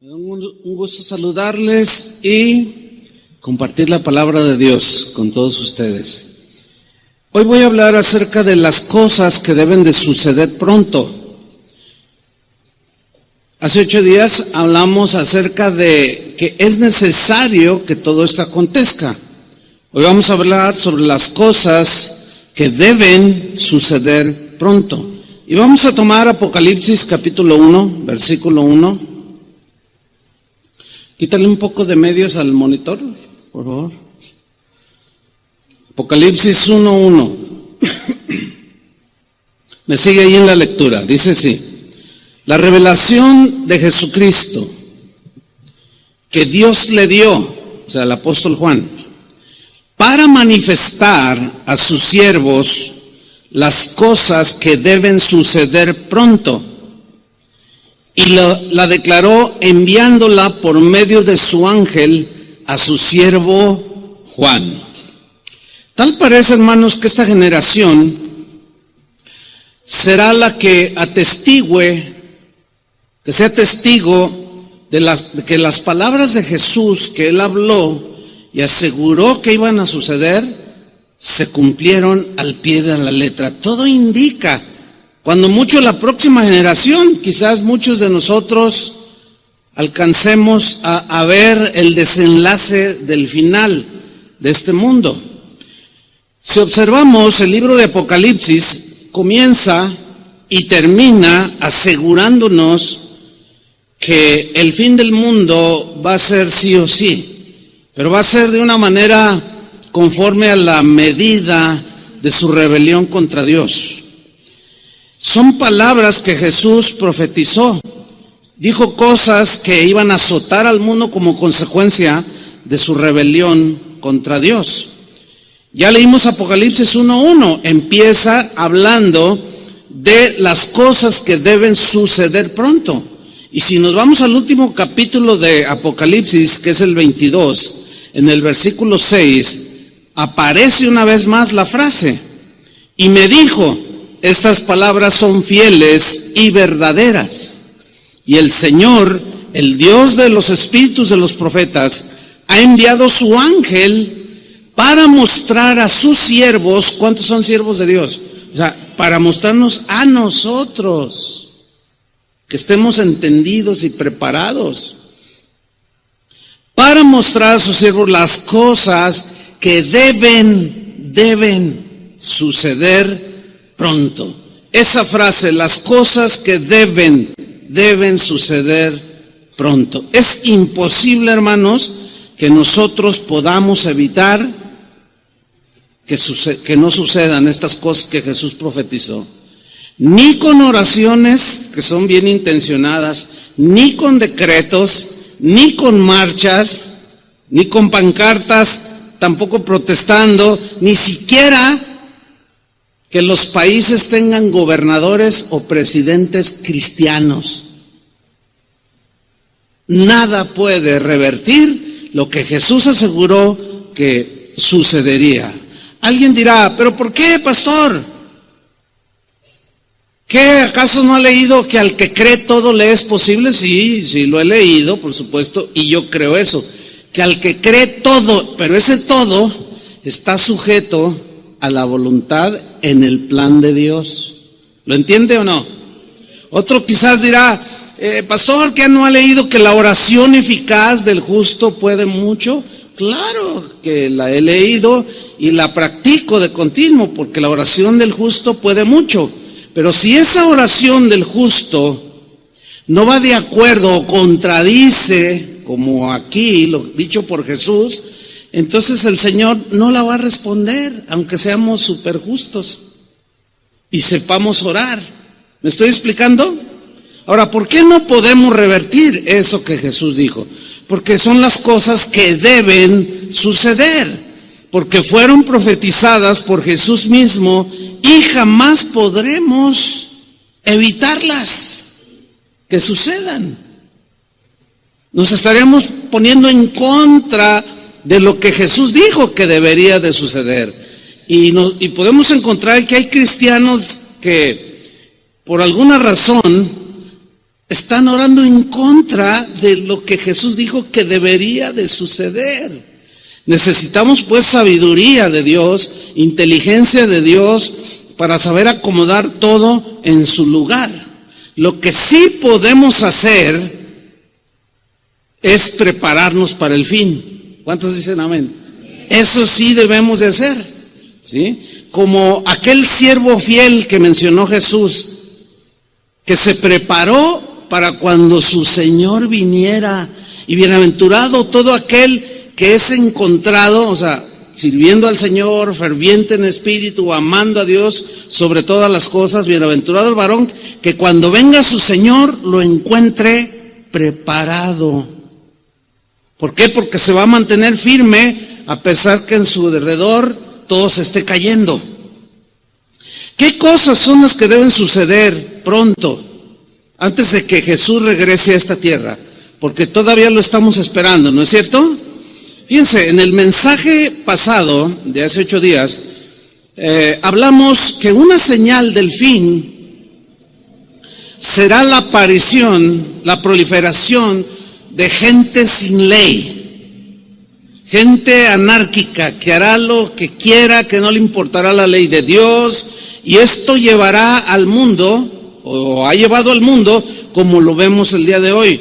Me da un gusto saludarles y compartir la palabra de Dios con todos ustedes. Hoy voy a hablar acerca de las cosas que deben de suceder pronto. Hace 8 días hablamos acerca de que es necesario que todo esto acontezca. Hoy vamos a hablar sobre las cosas que deben suceder pronto. Y vamos a tomar Apocalipsis capítulo 1, versículo 1. Quítale un poco de medios al monitor, por favor. Apocalipsis 1:1. Me sigue ahí en la lectura. Dice así: la revelación de Jesucristo que Dios le dio, o sea, el apóstol Juan, para manifestar a sus siervos las cosas que deben suceder pronto. Y la declaró enviándola por medio de su ángel a su siervo Juan. Tal parece, hermanos, que esta generación será la que atestigüe, que sea testigo de que las palabras de Jesús que él habló y aseguró que iban a suceder, se cumplieron al pie de la letra. Todo indica, cuando mucho la próxima generación, quizás muchos de nosotros alcancemos a ver el desenlace del final de este mundo. Si observamos el libro de Apocalipsis, comienza y termina asegurándonos que el fin del mundo va a ser sí o sí, pero va a ser de una manera conforme a la medida de su rebelión contra Dios. Son palabras que Jesús profetizó. Dijo cosas que iban a azotar al mundo como consecuencia de su rebelión contra Dios. Ya leímos Apocalipsis 1:1. Empieza hablando de las cosas que deben suceder pronto. Y si nos vamos al último capítulo de Apocalipsis, que es el 22, en el versículo 6, aparece una vez más la frase: y me dijo, estas palabras son fieles y verdaderas. Y el Señor, el Dios de los espíritus de los profetas, ha enviado su ángel para mostrar a sus siervos. ¿Cuántos son siervos de Dios? O sea, para mostrarnos a nosotros, que estemos entendidos y preparados, para mostrar a sus siervos las cosas que deben suceder pronto. Esa frase, las cosas que deben suceder pronto. Es imposible, hermanos, que nosotros podamos evitar que no sucedan estas cosas que Jesús profetizó. Ni con oraciones que son bien intencionadas, ni con decretos, ni con marchas, ni con pancartas, tampoco protestando, ni siquiera que los países tengan gobernadores o presidentes cristianos. Nada puede revertir lo que Jesús aseguró que sucedería. Alguien dirá, ¿pero por qué, pastor? ¿Qué, acaso no ha leído que al que cree todo le es posible? Sí, lo he leído, por supuesto, y yo creo eso, que al que cree todo, pero ese todo está sujeto a la voluntad en el plan de Dios. ¿Lo entiende o no? Otro quizás dirá, pastor, ¿qué no ha leído que la oración eficaz del justo puede mucho? Claro que la he leído y la practico de continuo, porque la oración del justo puede mucho. Pero si esa oración del justo no va de acuerdo o contradice, como aquí lo dicho por Jesús, entonces el Señor no la va a responder, aunque seamos súper justos y sepamos orar. ¿Me estoy explicando? Ahora, ¿por qué no podemos revertir eso que Jesús dijo? Porque son las cosas que deben suceder, porque fueron profetizadas por Jesús mismo y jamás podremos evitarlas que sucedan. Nos estaremos poniendo en contra de lo que Jesús dijo que debería de suceder. Y podemos encontrar que hay cristianos que por alguna razón están orando en contra de lo que Jesús dijo que debería de suceder. Necesitamos pues sabiduría de Dios, inteligencia de Dios, para saber acomodar todo en su lugar. Lo que sí podemos hacer es prepararnos para el fin. ¿Cuántos dicen amén? Eso sí debemos de hacer, ¿sí? Como aquel siervo fiel que mencionó Jesús, que se preparó para cuando su Señor viniera. Y bienaventurado todo aquel que es encontrado, o sea, sirviendo al Señor, ferviente en espíritu, amando a Dios sobre todas las cosas. Bienaventurado el varón que cuando venga su Señor lo encuentre preparado. ¿Por qué? Porque se va a mantener firme a pesar que en su alrededor todo se esté cayendo. ¿Qué cosas son las que deben suceder pronto, antes de que Jesús regrese a esta tierra? Porque todavía lo estamos esperando, ¿no es cierto? Fíjense, en el mensaje pasado, de hace 8 días, hablamos que una señal del fin será la aparición, la proliferación de gente sin ley, gente anárquica que hará lo que quiera, que no le importará la ley de Dios, y esto llevará al mundo, o ha llevado al mundo, como lo vemos el día de hoy,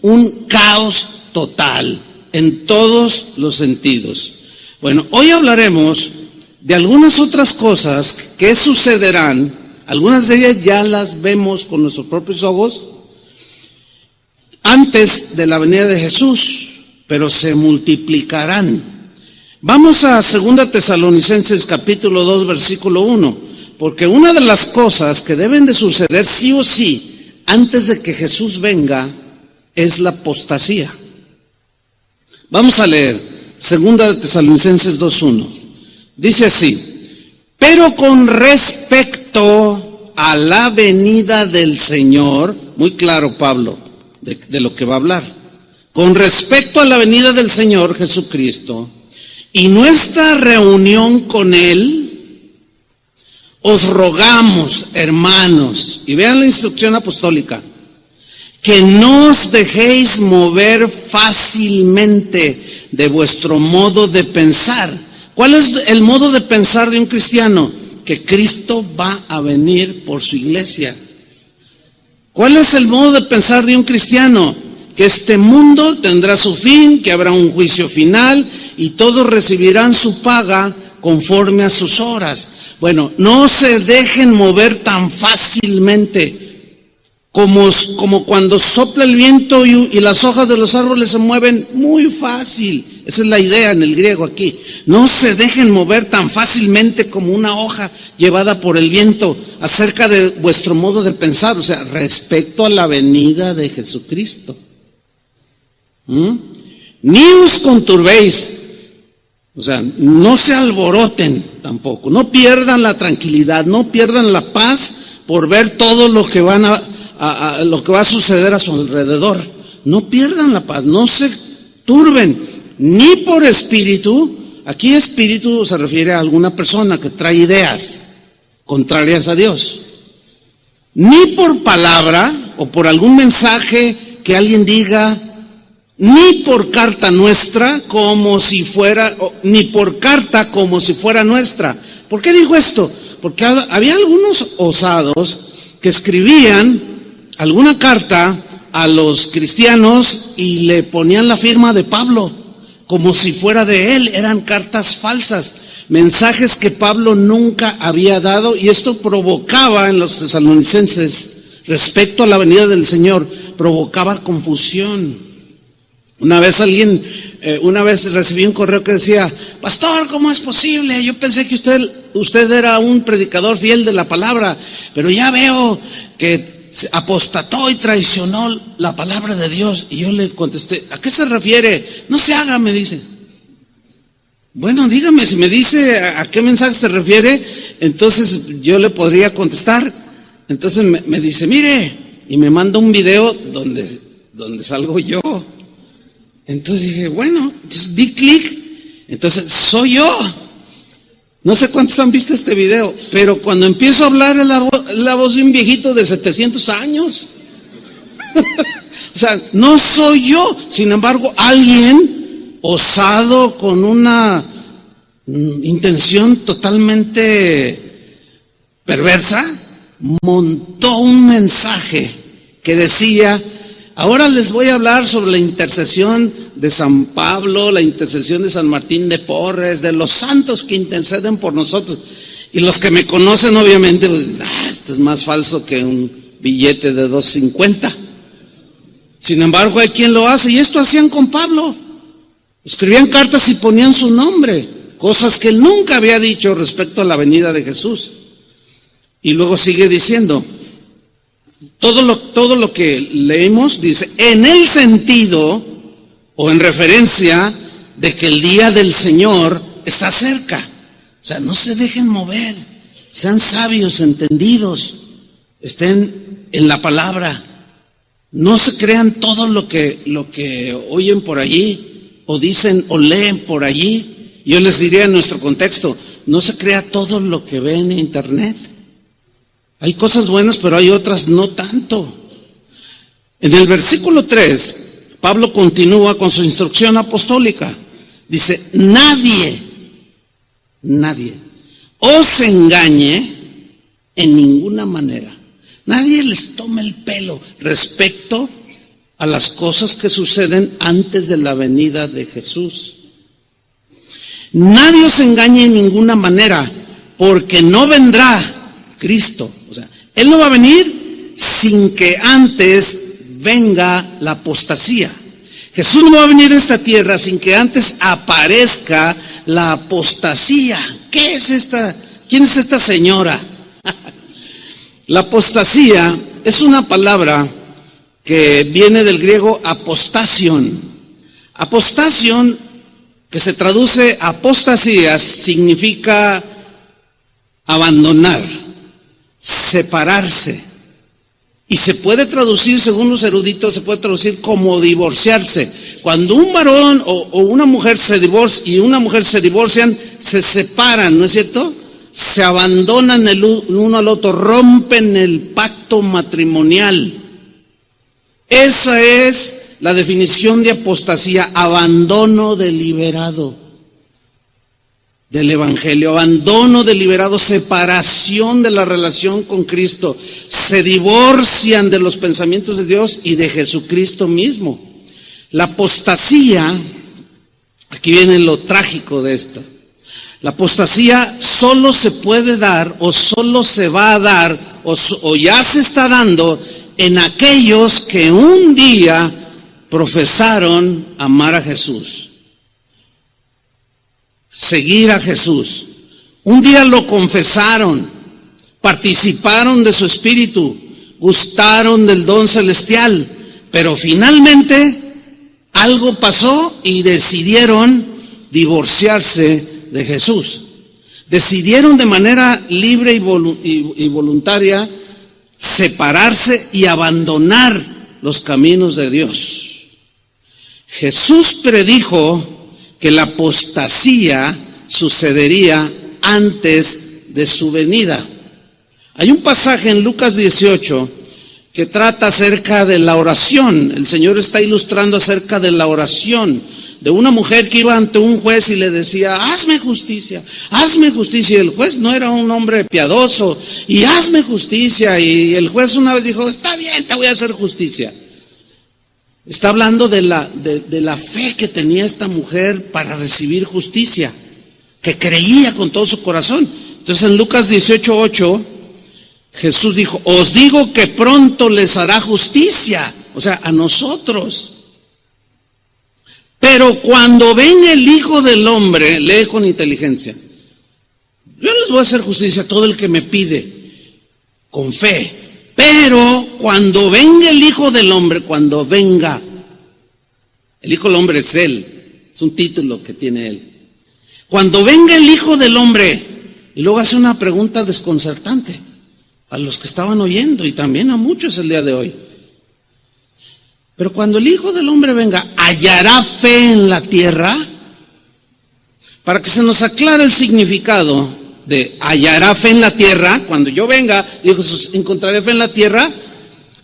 un caos total en todos los sentidos. Bueno, hoy hablaremos de algunas otras cosas que sucederán. Algunas de ellas ya las vemos con nuestros propios ojos antes de la venida de Jesús, pero se multiplicarán. Vamos a 2 Tesalonicenses capítulo 2 versículo 1, porque una de las cosas que deben de suceder sí o sí antes de que Jesús venga es la apostasía. Vamos a leer 2 Tesalonicenses 2:1. Dice así: pero con respecto a la venida del Señor, muy claro Pablo de lo que va a hablar, con respecto a la venida del Señor Jesucristo y nuestra reunión con Él, os rogamos, hermanos, y vean la instrucción apostólica, que no os dejéis mover fácilmente de vuestro modo de pensar. ¿Cuál es el modo de pensar de un cristiano? Que Cristo va a venir por su iglesia. ¿Cuál es el modo de pensar de un cristiano? Que este mundo tendrá su fin, que habrá un juicio final y todos recibirán su paga conforme a sus obras. Bueno, no se dejen mover tan fácilmente como cuando sopla el viento y las hojas de los árboles se mueven muy fácil. Esa es la idea en el griego aquí. No se dejen mover tan fácilmente como una hoja llevada por el viento acerca de vuestro modo de pensar, o sea, respecto a la venida de Jesucristo. Ni os conturbéis, o sea, no se alboroten tampoco, no pierdan la tranquilidad, no pierdan la paz por ver todo lo que lo que va a suceder a su alrededor. No pierdan la paz, no se turben, ni por espíritu. Aquí espíritu se refiere a alguna persona que trae ideas contrarias a Dios, ni por palabra o por algún mensaje que alguien diga, ni por carta nuestra como si fuera, ni por carta como si fuera nuestra. ¿Por qué digo esto? Porque había algunos osados que escribían alguna carta a los cristianos y le ponían la firma de Pablo como si fuera de él. Eran cartas falsas, mensajes que Pablo nunca había dado, y esto provocaba en los tesalonicenses respecto a la venida del Señor, provocaba confusión. Una vez recibí un correo que decía: pastor, ¿cómo es posible? Yo pensé que usted era un predicador fiel de la palabra, pero ya veo que apostató y traicionó la palabra de Dios. Y yo le contesté: ¿a qué se refiere? No se haga, me dice. Bueno, dígame, si me dice a qué mensaje se refiere, entonces yo le podría contestar. Entonces me dice: mire, y me manda un video donde salgo yo. Entonces dije, bueno, entonces di clic, entonces soy yo. No sé cuántos han visto este video, pero cuando empiezo a hablar la voz de un viejito de 700 años. O sea, no soy yo. Sin embargo, alguien osado con una intención totalmente perversa montó un mensaje que decía: ahora les voy a hablar sobre la intercesión de San Pablo, la intercesión de San Martín de Porres, de los santos que interceden por nosotros. Y los que me conocen obviamente, pues, esto es más falso que un billete de $2.50. Sin embargo, hay quien lo hace, y esto hacían con Pablo. Escribían cartas y ponían su nombre, cosas que él nunca había dicho respecto a la venida de Jesús. Y luego sigue diciendo, todo lo que leemos dice, en el sentido o en referencia de que el día del Señor está cerca. O sea, no se dejen mover, sean sabios, entendidos, estén en la palabra. No se crean todo lo que oyen por allí, o dicen o leen por allí. Yo les diría en nuestro contexto, no se crea todo lo que ve en internet. Hay cosas buenas, pero hay otras no tanto. En el versículo 3, Pablo continúa con su instrucción apostólica. Dice, nadie os engañe en ninguna manera. Nadie les tome el pelo respecto a las cosas que suceden antes de la venida de Jesús. Nadie os engañe en ninguna manera, porque no vendrá Cristo. O sea, Él no va a venir sin que antes venga la apostasía. Jesús no va a venir a esta tierra sin que antes aparezca la apostasía. ¿Qué es esta? ¿Quién es esta señora? La apostasía es una palabra que viene del griego apostasion. Apostasion, que se traduce apostasías, significa abandonar, separarse. Y se puede traducir, según los eruditos, se puede traducir como divorciarse. Cuando un varón o una mujer se divorcian, se separan, ¿no es cierto? Se abandonan el uno al otro, rompen el pacto matrimonial. Esa es la definición de apostasía, abandono deliberado del evangelio, abandono deliberado, separación de la relación con Cristo. Se divorcian de los pensamientos de Dios y de Jesucristo mismo. La apostasía, aquí viene lo trágico de esta. La apostasía solo se puede dar o solo se va a dar o ya se está dando en aquellos que un día profesaron amar a Jesús, seguir a Jesús. Un día lo confesaron, participaron de su espíritu, gustaron del don celestial, pero finalmente algo pasó y decidieron divorciarse de Jesús. Decidieron de manera libre y voluntaria separarse y abandonar los caminos de Dios. Jesús predijo que la apostasía sucedería antes de su venida. Hay un pasaje en Lucas 18 que trata acerca de la oración. El Señor está ilustrando acerca de la oración de una mujer que iba ante un juez y le decía, hazme justicia, hazme justicia. Y el juez no era un hombre piadoso, y hazme justicia. Y el juez una vez dijo, está bien, te voy a hacer justicia. Está hablando de la fe que tenía esta mujer para recibir justicia, que creía con todo su corazón. Entonces en Lucas 18:8, Jesús dijo, os digo que pronto les hará justicia, o sea, a nosotros. Pero cuando venga el Hijo del Hombre, lee con inteligencia, yo les voy a hacer justicia a todo el que me pide, con fe. Pero cuando venga el Hijo del Hombre, cuando venga, el Hijo del Hombre es Él, es un título que tiene Él. Cuando venga el Hijo del Hombre, y luego hace una pregunta desconcertante a los que estaban oyendo y también a muchos el día de hoy. Pero cuando el Hijo del Hombre venga, ¿hallará fe en la tierra? Para que se nos aclare el significado de hallará fe en la tierra, cuando yo venga, dijo Jesús, ¿encontraré fe en la tierra?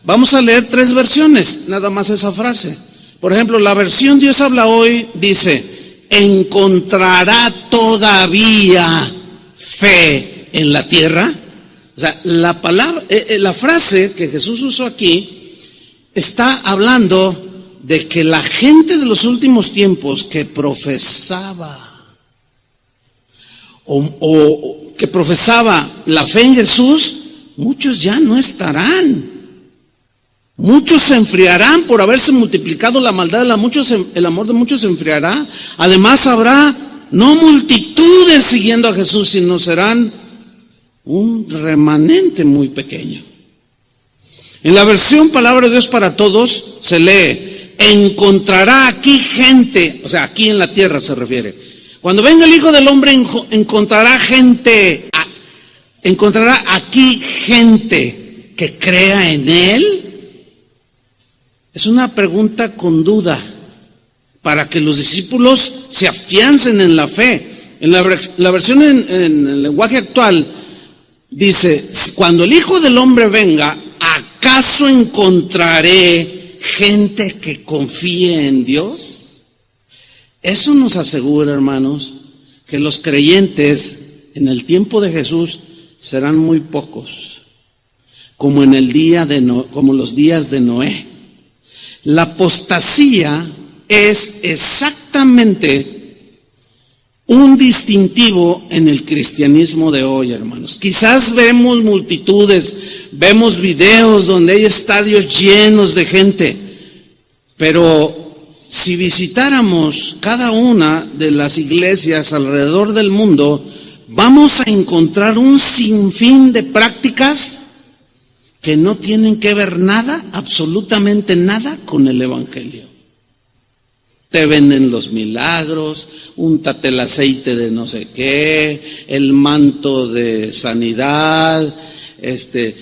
Vamos a leer 3 versiones, nada más esa frase. Por ejemplo, la versión Dios habla hoy dice: ¿encontrará todavía fe en la tierra? O sea, la palabra, la frase que Jesús usó aquí está hablando de que la gente de los últimos tiempos que profesaba o que profesaba la fe en Jesús, muchos ya no estarán. Muchos se enfriarán por haberse multiplicado la maldad de muchos, el amor de muchos se enfriará. Además habrá no multitudes siguiendo a Jesús, sino serán un remanente muy pequeño. En la versión Palabra de Dios para Todos se lee: encontrará aquí gente, o sea, aquí en la tierra se refiere. Cuando venga el Hijo del Hombre encontrará gente, encontrará aquí gente que crea en Él. Es una pregunta con duda para que los discípulos se afiancen en la fe. En la versión en el lenguaje actual dice: cuando el Hijo del Hombre venga, ¿acaso encontraré gente que confíe en Dios? Eso nos asegura, hermanos, que los creyentes en el tiempo de Jesús serán muy pocos, como en el día de como los días de Noé. La apostasía es exactamente un distintivo en el cristianismo de hoy, hermanos. Quizás vemos multitudes, vemos videos donde hay estadios llenos de gente, pero si visitáramos cada una de las iglesias alrededor del mundo, vamos a encontrar un sinfín de prácticas que no tienen que ver nada, absolutamente nada, con el evangelio. Te venden los milagros, úntate el aceite de no sé qué, el manto de sanidad,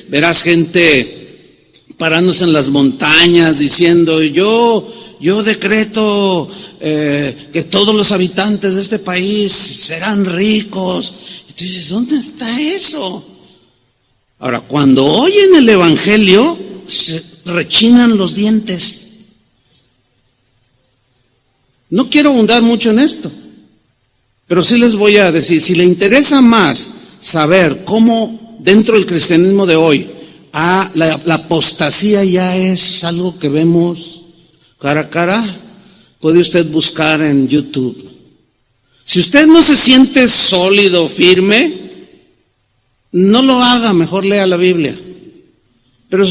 verás gente parándose en las montañas diciendo: yo decreto que todos los habitantes de este país serán ricos. Y tú dices: ¿dónde está eso? Ahora, cuando oyen el evangelio, se rechinan los dientes. No quiero abundar mucho en esto, pero sí les voy a decir: si le interesa más saber cómo dentro del cristianismo de hoy la apostasía ya es algo que vemos cara a cara, puede usted buscar en YouTube. Si usted no se siente sólido, firme, no lo haga, mejor lea la Biblia. Pero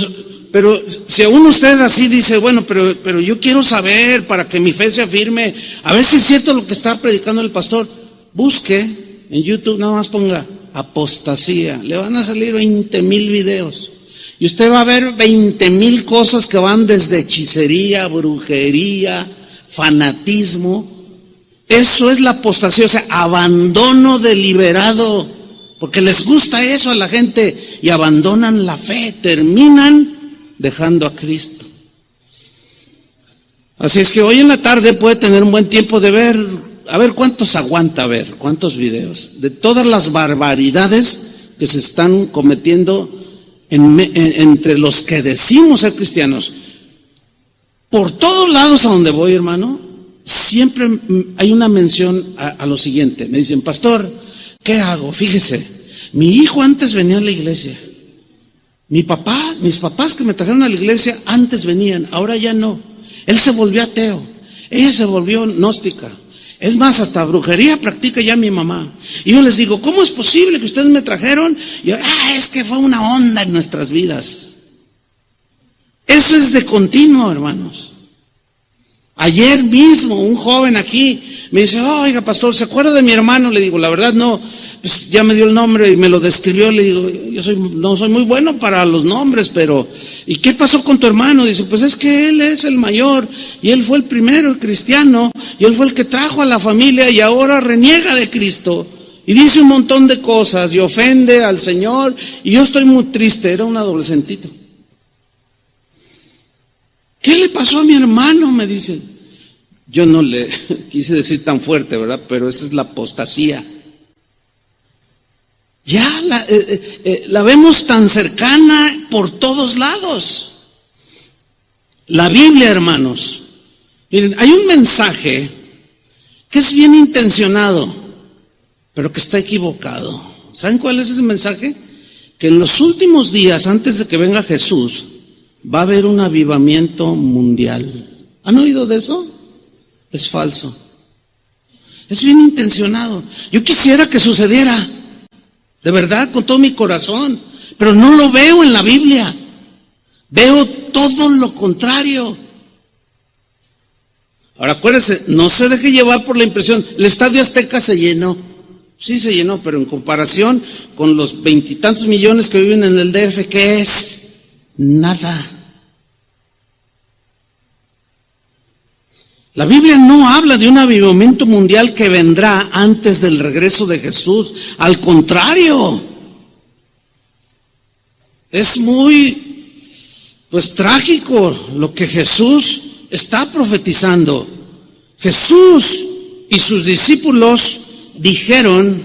si aún usted así dice: bueno, pero yo quiero saber para que mi fe sea firme, a ver si es cierto lo que está predicando el pastor, busque en YouTube, nada más ponga apostasía, le van a salir 20,000 videos. Y usted va a ver 20,000 cosas que van desde hechicería, brujería, fanatismo. Eso es la apostasía, o sea, abandono deliberado. Porque les gusta eso a la gente y abandonan la fe, terminan dejando a Cristo. Así es que hoy en la tarde puede tener un buen tiempo de ver, a ver cuántos aguanta ver, cuántos videos, de todas las barbaridades que se están cometiendo entre los que decimos ser cristianos. Por todos lados a donde voy, hermano, siempre hay una mención a lo siguiente. Me dicen: pastor, ¿qué hago? Fíjese, mi hijo antes venía a la iglesia. Mis papás que me trajeron a la iglesia antes venían, ahora ya no. Él se volvió ateo, ella se volvió gnóstica. Es más, hasta brujería practica ya mi mamá. Y yo les digo: ¿cómo es posible que ustedes me trajeron? Y yo: es que fue una onda en nuestras vidas. Eso es de continuo, hermanos. Ayer mismo un joven aquí me dice: oiga, pastor, ¿se acuerda de mi hermano? Le digo: la verdad no. Pues ya me dio el nombre y me lo describió. Le digo: no soy muy bueno para los nombres, pero ¿y qué pasó con tu hermano? Dice: pues es que él es el mayor y él fue el primero, el cristiano, y él fue el que trajo a la familia y ahora reniega de Cristo y dice un montón de cosas y ofende al Señor y yo estoy muy triste. Era un adolescentito. ¿Qué le pasó a mi hermano? Me dice. Yo no le quise decir tan fuerte, ¿verdad? Pero esa es la apostasía. Ya la vemos tan cercana por todos lados. La Biblia, hermanos, miren, hay un mensaje que es bien intencionado, pero que está equivocado. ¿Saben cuál es ese mensaje? Que en los últimos días, antes de que venga Jesús, va a haber un avivamiento mundial. ¿Han oído de eso? Es falso. Es bien intencionado. Yo quisiera que sucediera, de verdad, con todo mi corazón, pero no lo veo en la Biblia. Veo todo lo contrario. Ahora acuérdense, no se deje llevar por la impresión. El Estadio Azteca se llenó. Sí se llenó, pero en comparación con los 20 y tantos millones que viven en el DF, ¿qué es? Nada. La Biblia no habla de un avivamiento mundial que vendrá antes del regreso de Jesús. Al contrario, es muy, trágico lo que Jesús está profetizando. Jesús y sus discípulos dijeron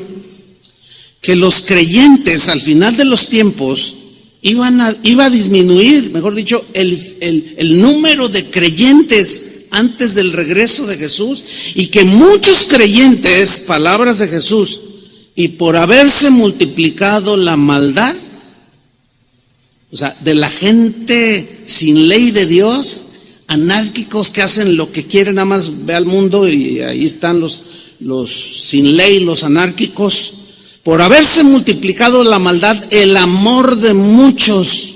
que los creyentes al final de los tiempos iba a disminuir, mejor dicho, el número de creyentes antes del regreso de Jesús, y que muchos creyentes, palabras de Jesús, y por haberse multiplicado la maldad, o sea, de la gente sin ley de Dios, anárquicos que hacen lo que quieren, nada más ve al mundo y ahí están los sin ley, los anárquicos. Por haberse multiplicado la maldad, el amor de muchos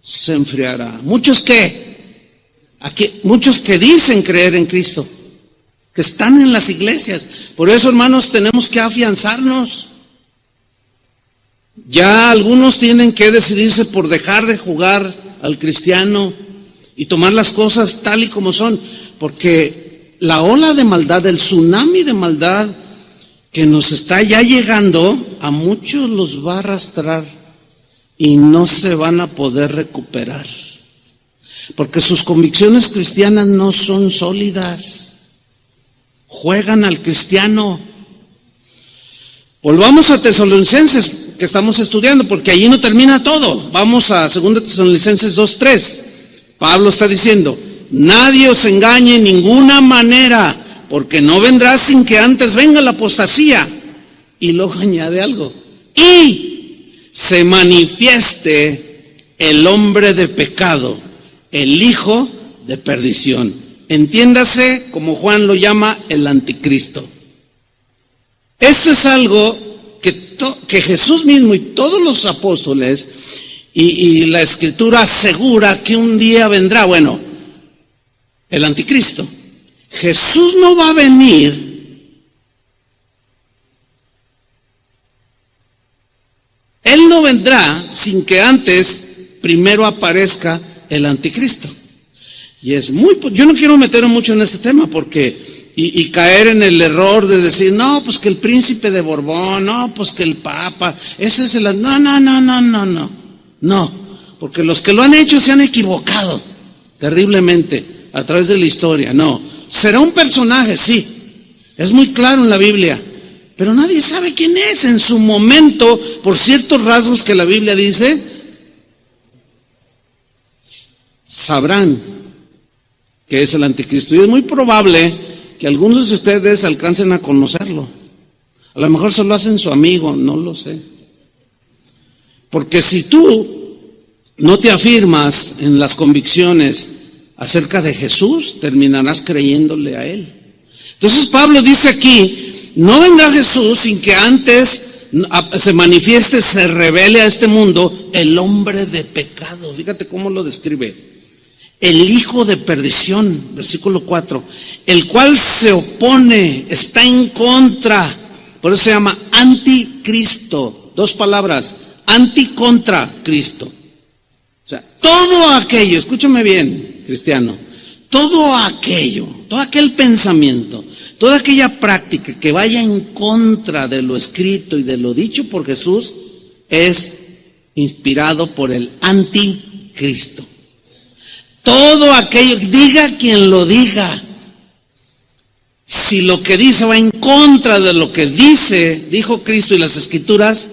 se enfriará. ¿Muchos qué? Muchos que dicen creer en Cristo, que están en las iglesias. Por eso, hermanos, tenemos que afianzarnos. Ya algunos tienen que decidirse por dejar de jugar al cristiano y tomar las cosas tal y como son, porque la ola de maldad, el tsunami de maldad que nos está ya llegando, a muchos los va a arrastrar y no se van a poder recuperar, porque sus convicciones cristianas no son sólidas, juegan al cristiano. Volvamos a Tesalonicenses, que estamos estudiando, porque allí no termina todo. Vamos a 2 Tesalonicenses 2:3. Pablo está diciendo: nadie os engañe en ninguna manera, porque no vendrá sin que antes venga la apostasía. Y luego añade algo: y se manifieste el hombre de pecado, el hijo de perdición. Entiéndase, como Juan lo llama, el anticristo. Esto es algo que Jesús mismo y todos los apóstoles y la Escritura asegura que un día vendrá. Bueno, el anticristo. Jesús no va a venir. Él no vendrá sin que antes primero aparezca el anticristo. Y es yo no quiero meterme mucho en este tema porque y caer en el error de decir, no, pues que el príncipe de Borbón, no, pues que el papa, ese es el... No, porque los que lo han hecho se han equivocado terriblemente a través de la historia. No, será un personaje, sí, es muy claro en la Biblia, pero nadie sabe quién es en su momento, por ciertos rasgos que la Biblia dice, sabrán que es el anticristo. Y es muy probable que algunos de ustedes alcancen a conocerlo. A lo mejor se lo hacen su amigo, no lo sé. Porque si tú no te afirmas en las convicciones acerca de Jesús, terminarás creyéndole a Él. Entonces Pablo dice aquí, no vendrá Jesús sin que antes se manifieste, se revele a este mundo el hombre de pecado. Fíjate cómo lo describe. El hijo de perdición, versículo 4, el cual se opone, está en contra, por eso se llama anticristo. Dos palabras, anti contra Cristo. O sea, todo aquello, escúchame bien, cristiano, todo aquel pensamiento, toda aquella práctica que vaya en contra de lo escrito y de lo dicho por Jesús es inspirado por el anticristo. Todo aquello, diga quien lo diga, si lo que dice va en contra de lo que dijo Cristo y las Escrituras,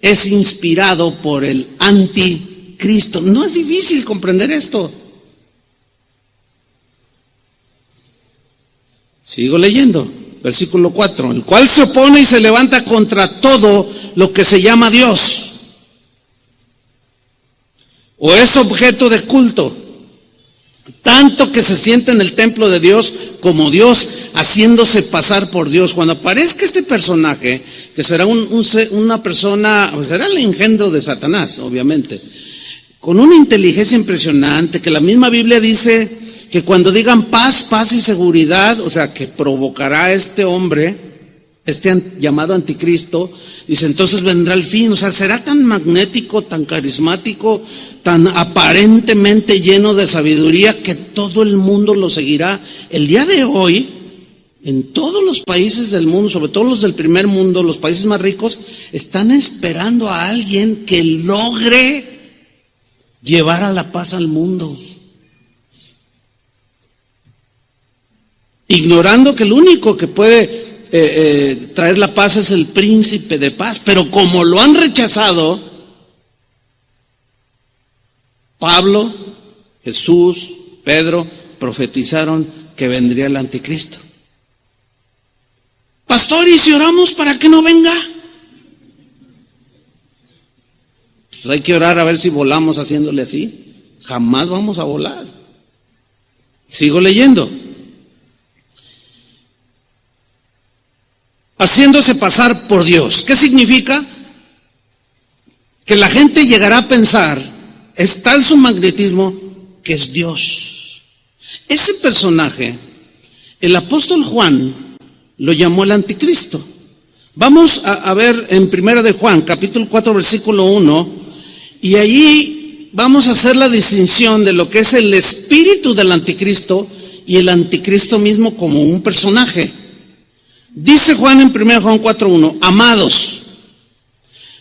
es inspirado por el anticristo. No es difícil comprender esto. Sigo leyendo, versículo 4, el cual se opone y se levanta contra todo lo que se llama Dios o es objeto de culto, tanto que se sienta en el templo de Dios como Dios, haciéndose pasar por Dios. Cuando aparezca este personaje, que será una persona, pues será el engendro de Satanás, obviamente, con una inteligencia impresionante, que la misma Biblia dice que cuando digan paz, paz y seguridad, o sea, que provocará este hombre, llamado anticristo, dice, entonces vendrá el fin. O sea, será tan magnético, tan carismático, tan aparentemente lleno de sabiduría que todo el mundo lo seguirá. El día de hoy, en todos los países del mundo, sobre todo los del primer mundo, los países más ricos, están esperando a alguien que logre llevar a la paz al mundo, ignorando que el único que puede traer la paz es el príncipe de paz. Pero como lo han rechazado, Pablo, Jesús, Pedro profetizaron que vendría el anticristo. Pastor, ¿y si oramos para que no venga? Pues hay que orar a ver si volamos haciéndole así. Jamás vamos a volar. Sigo leyendo. Haciéndose pasar por Dios. ¿Qué significa? Que la gente llegará a pensar, es tal su magnetismo, que es Dios. Ese personaje, el apóstol Juan lo llamó el anticristo. Vamos a ver en Primera de Juan, capítulo 4, versículo 1, y allí vamos a hacer la distinción de lo que es el espíritu del anticristo y el anticristo mismo como un personaje. Dice Juan en 1 Juan 4:1, amados,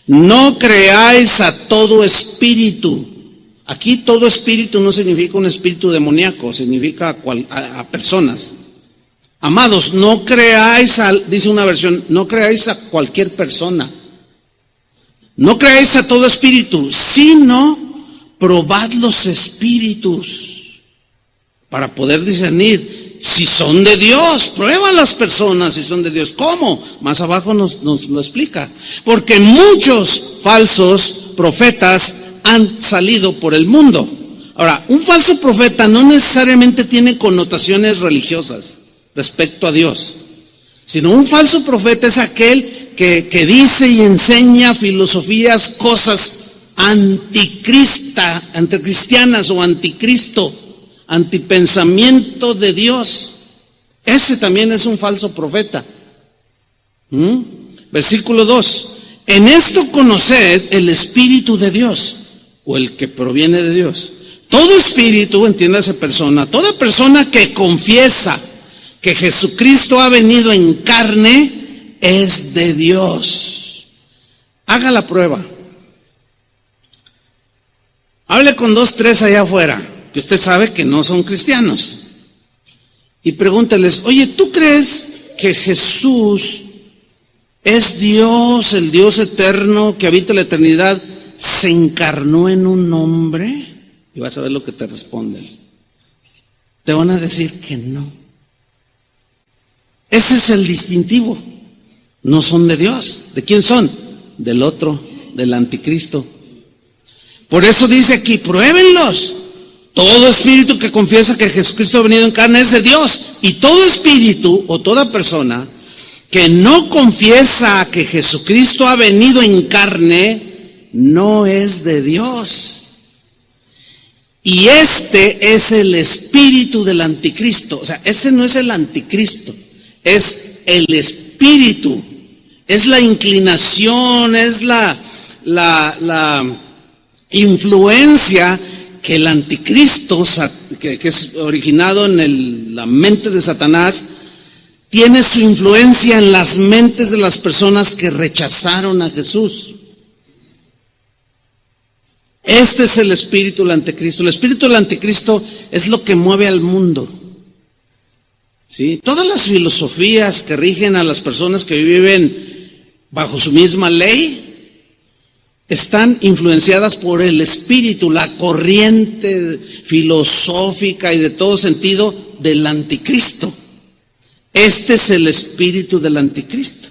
no creáis a todo espíritu. Aquí todo espíritu no significa un espíritu demoníaco, significa a personas. Amados, no creáis dice una versión, no creáis a cualquier persona. No creáis a todo espíritu, sino probad los espíritus para poder discernir si son de Dios. Prueba a las personas si son de Dios. ¿Cómo? Más abajo nos lo explica. Porque muchos falsos profetas han salido por el mundo. Ahora, un falso profeta no necesariamente tiene connotaciones religiosas respecto a Dios, sino un falso profeta es aquel que dice y enseña filosofías, cosas anticristianas o anticristo, antipensamiento de Dios. Ese también es un falso profeta. Versículo 2. En esto conoced el Espíritu de Dios, o el que proviene de Dios. Todo espíritu, entiéndase persona, toda persona que confiesa que Jesucristo ha venido en carne es de Dios. Haga la prueba. Hable con 2, 3 allá afuera, que usted sabe que no son cristianos, y pregúnteles, oye, ¿tú crees que Jesús es Dios, el Dios eterno que habita la eternidad, se encarnó en un hombre? Y vas a ver lo que te responden. Te van a decir que no. Ese es el distintivo. No son de Dios. ¿De quién son? Del otro, del anticristo. Por eso dice aquí, pruébenlos. Todo espíritu que confiesa que Jesucristo ha venido en carne es de Dios. Y todo espíritu o toda persona que no confiesa que Jesucristo ha venido en carne no es de Dios. Y este es el espíritu del anticristo. O sea, ese no es el anticristo, es el espíritu, es la inclinación, es la influencia que el anticristo, que es originado en la mente de Satanás, tiene su influencia en las mentes de las personas que rechazaron a Jesús. Este es el espíritu del anticristo. El espíritu del anticristo es lo que mueve al mundo. ¿Sí? Todas las filosofías que rigen a las personas que viven bajo su misma ley están influenciadas por el espíritu, la corriente filosófica y de todo sentido del anticristo. Este es el espíritu del anticristo,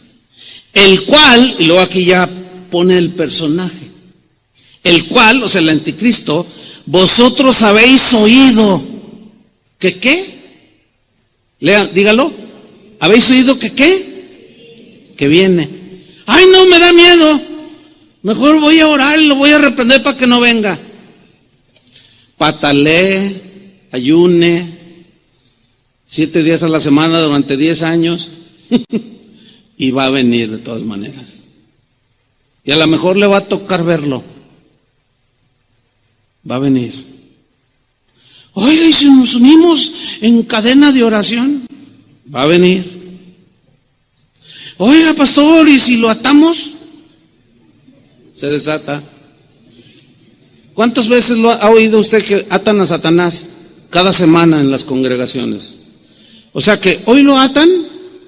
el cual, y luego aquí ya pone el personaje, el cual, o sea, el anticristo, vosotros habéis oído que qué, lean, dígalo, habéis oído que qué, que viene. Ay, no, me da miedo, mejor voy a orar y lo voy a reprender para que no venga. Patalee, ayune 7 días a la semana durante 10 años y va a venir de todas maneras. Y a lo mejor le va a tocar verlo. Va a venir. Oiga, ¿y si nos unimos en cadena de oración? Va a venir. Oiga, pastor, ¿y si lo atamos? Se desata. ¿Cuántas veces lo ha oído usted que atan a Satanás? Cada semana en las congregaciones. O sea que hoy lo atan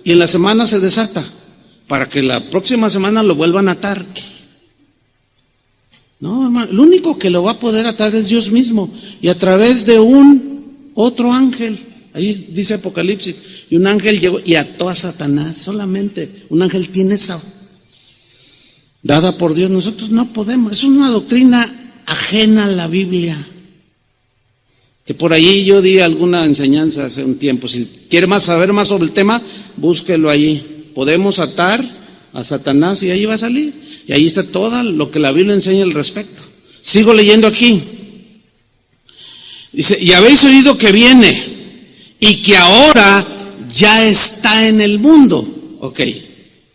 y en la semana se desata, para que la próxima semana lo vuelvan a atar. No, hermano, el único que lo va a poder atar es Dios mismo, y a través de un otro ángel. Ahí dice Apocalipsis, y un ángel llegó y ató a Satanás. Solamente un ángel tiene esa dada por Dios. Nosotros no podemos. Es una doctrina ajena a la Biblia, que por ahí yo di alguna enseñanza hace un tiempo. Si quiere saber más sobre el tema, búsquelo allí. Podemos atar a Satanás y ahí va a salir. Y ahí está todo lo que la Biblia enseña al respecto. Sigo leyendo aquí. Dice, y habéis oído que viene y que ahora ya está en el mundo. Ok,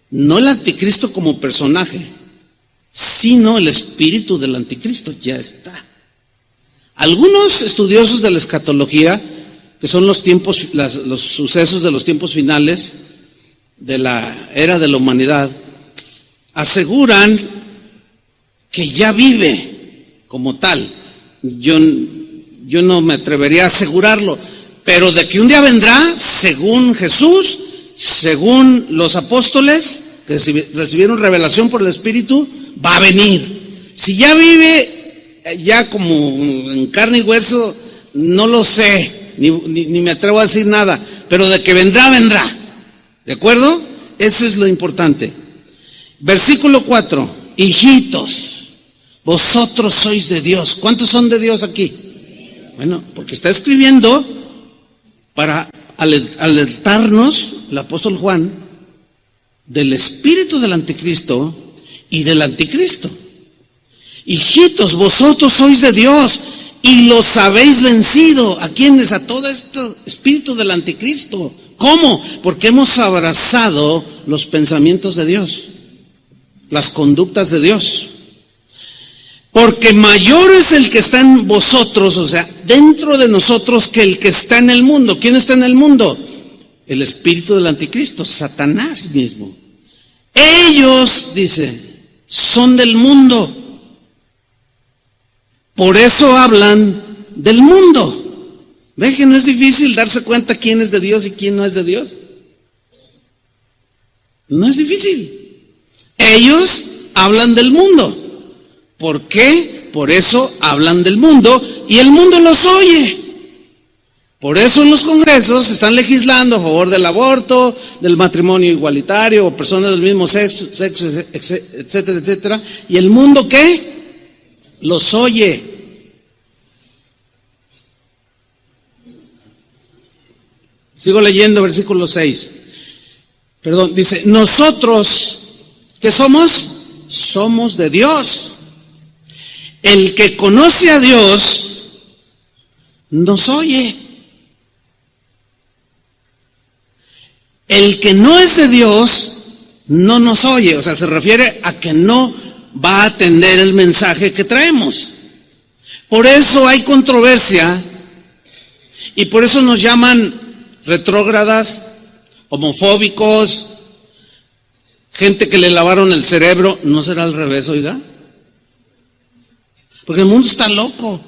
no el anticristo como personaje, sino el espíritu del anticristo ya está. Algunos estudiosos de la escatología, que son los tiempos, los sucesos de los tiempos finales de la era de la humanidad, aseguran que ya vive como tal. Yo no me atrevería a asegurarlo, pero de que un día vendrá, según Jesús, según los apóstoles que recibieron revelación por el Espíritu, va a venir. Si ya vive ya como en carne y hueso, no lo sé, ni me atrevo a decir nada, pero de que vendrá, vendrá. ¿De acuerdo? Eso es lo importante. Versículo 4, hijitos, vosotros sois de Dios. ¿Cuántos son de Dios aquí? Bueno, porque está escribiendo para alertarnos, el apóstol Juan, del espíritu del anticristo y del anticristo. Hijitos, vosotros sois de Dios y los habéis vencido. ¿A quiénes? A todo este espíritu del anticristo. ¿Cómo? Porque hemos abrazado los pensamientos de Dios, las conductas de Dios. Porque mayor es el que está en vosotros, o sea, dentro de nosotros, que el que está en el mundo. ¿Quién está en el mundo? El espíritu del anticristo, Satanás mismo. Ellos, dice, son del mundo. Por eso hablan del mundo. ¿Ve que no es difícil darse cuenta quién es de Dios y quién no es de Dios? No es difícil. Ellos hablan del mundo. ¿Por qué? Por eso hablan del mundo y el mundo los oye. Por eso en los congresos están legislando a favor del aborto, del matrimonio igualitario, o personas del mismo sexo, etcétera, etcétera. ¿Y el mundo qué? Los oye. Sigo leyendo versículo 6. Perdón, dice, nosotros, ¿qué somos? Somos de Dios. El que conoce a Dios nos oye. El que no es de Dios no nos oye. O sea, se refiere a que no va a atender el mensaje que traemos. Por eso hay controversia y por eso nos llaman retrógradas, homofóbicos, gente que le lavaron el cerebro. ¿No será al revés, oiga? Porque el mundo está loco.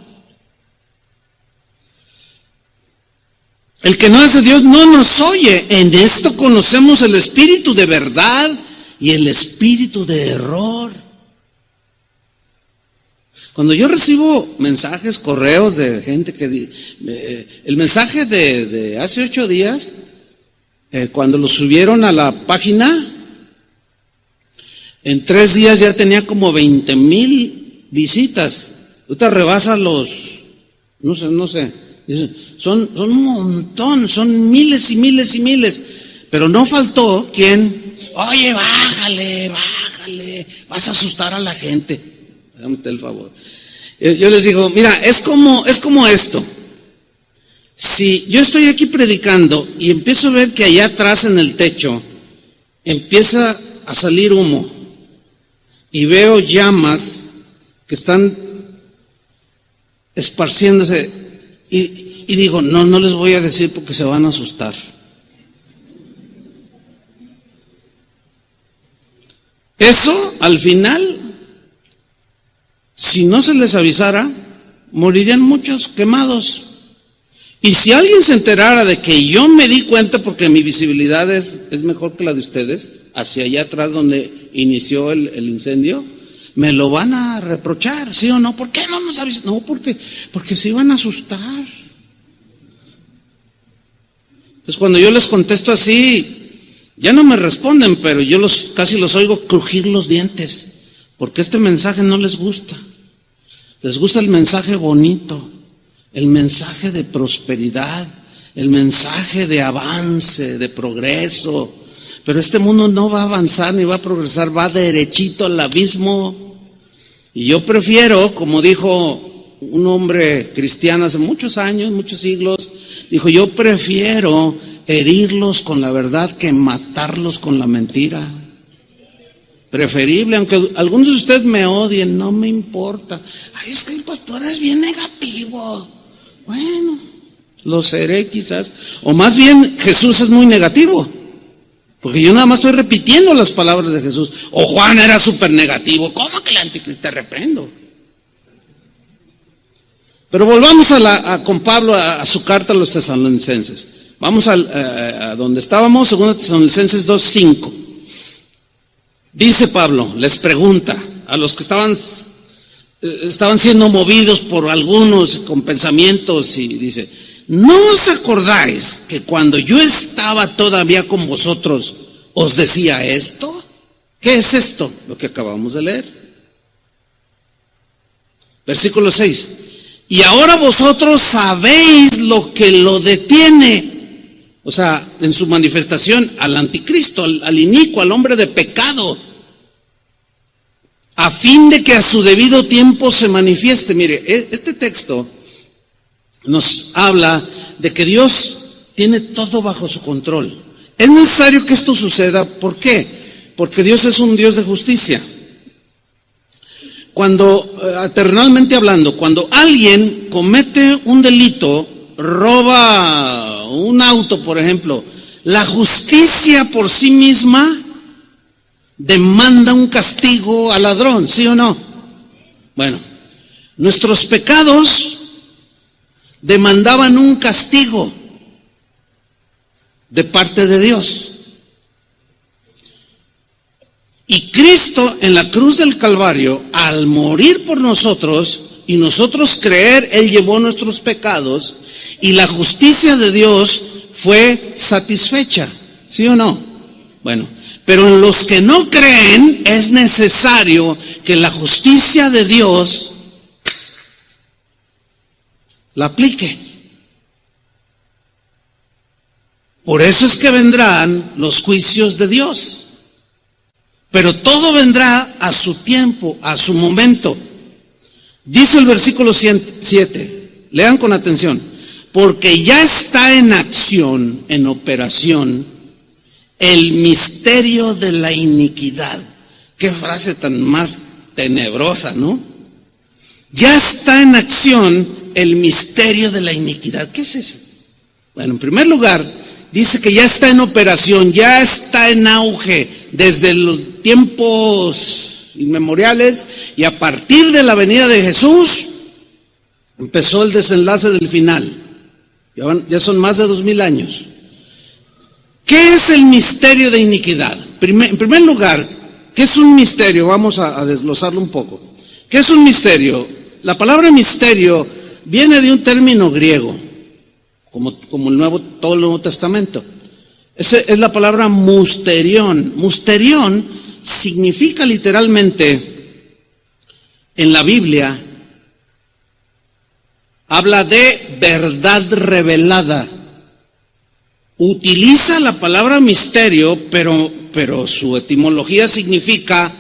El que no es de Dios no nos oye. En esto conocemos el espíritu de verdad y el espíritu de error. Cuando yo recibo mensajes, correos de gente que el mensaje de hace 8 días cuando lo subieron a la página, en 3 días ya tenía como 20,000 visitas. Ahorita rebasa los, no sé, son un montón, son miles y miles y miles. Pero no faltó quien, oye, bájale, vas a asustar a la gente. Hágame usted el favor. Yo les digo, mira, es como esto. Si yo estoy aquí predicando y empiezo a ver que allá atrás en el techo empieza a salir humo y veo llamas que están esparciéndose y digo, no les voy a decir porque se van a asustar. Eso, al final, si no se les avisara, morirían muchos quemados. Y si alguien se enterara de que yo me di cuenta, porque mi visibilidad es mejor que la de ustedes, hacia allá atrás donde inició el incendio, me lo van a reprochar, ¿sí o no? ¿Por qué no nos avisan? No, porque se iban a asustar. Entonces cuando yo les contesto así, ya no me responden, pero yo casi los oigo crujir los dientes, porque este mensaje no les gusta. Les gusta el mensaje bonito, el mensaje de prosperidad, el mensaje de avance, de progreso. Pero este mundo no va a avanzar ni va a progresar, va derechito al abismo. Y yo prefiero, como dijo un hombre cristiano hace muchos años, muchos siglos, dijo, yo prefiero herirlos con la verdad que matarlos con la mentira. Preferible, aunque algunos de ustedes me odien, no me importa. Ay, es que el pastor es bien negativo. Bueno, lo seré quizás. O más bien, Jesús es muy negativo. Porque yo nada más estoy repitiendo las palabras de Jesús. O Juan era súper negativo. ¿Cómo que el anticristo? Te reprendo. Pero volvamos con Pablo a su carta a los tesalonicenses. Vamos a donde estábamos, 2 Tesalonicenses 2:5. Dice Pablo, les pregunta a los que estaban siendo movidos por algunos con pensamientos, y dice, ¿no os acordáis que cuando yo estaba todavía con vosotros os decía esto? ¿Qué es esto? Lo que acabamos de leer. Versículo 6. Y ahora vosotros sabéis lo que lo detiene. O sea, en su manifestación al anticristo, al inicuo, al hombre de pecado, a fin de que a su debido tiempo se manifieste. Mire, este texto nos habla de que Dios tiene todo bajo su control. Es necesario que esto suceda. ¿Por qué? Porque Dios es un Dios de justicia. Terrenalmente hablando, cuando alguien comete un delito, roba un auto, por ejemplo, la justicia por sí misma demanda un castigo al ladrón, ¿sí o no? Bueno, nuestros pecados demandaban un castigo de parte de Dios. Y Cristo en la cruz del Calvario, al morir por nosotros y nosotros creer, Él llevó nuestros pecados y la justicia de Dios fue satisfecha, ¿sí o no? Bueno, pero en los que no creen es necesario que la justicia de Dios la aplique. Por eso es que vendrán los juicios de Dios. Pero todo vendrá a su tiempo, a su momento. Dice el versículo 7, lean con atención, porque ya está en acción, en operación, el misterio de la iniquidad. Qué frase tan más tenebrosa, ¿no? Ya está en acción el misterio de la iniquidad. ¿Qué es eso? Bueno, en primer lugar, dice que ya está en operación, ya está en auge desde los tiempos inmemoriales, y a partir de la venida de Jesús empezó el desenlace del final. Ya son más de 2000 años. ¿Qué es el misterio de iniquidad? En primer lugar, ¿qué es un misterio? Vamos a desglosarlo un poco. ¿Qué es un misterio? La palabra misterio viene de un término griego, como todo el Nuevo Testamento. Esa es la palabra musterión. Musterión significa literalmente en la Biblia, habla de verdad revelada. Utiliza la palabra misterio, pero su etimología significa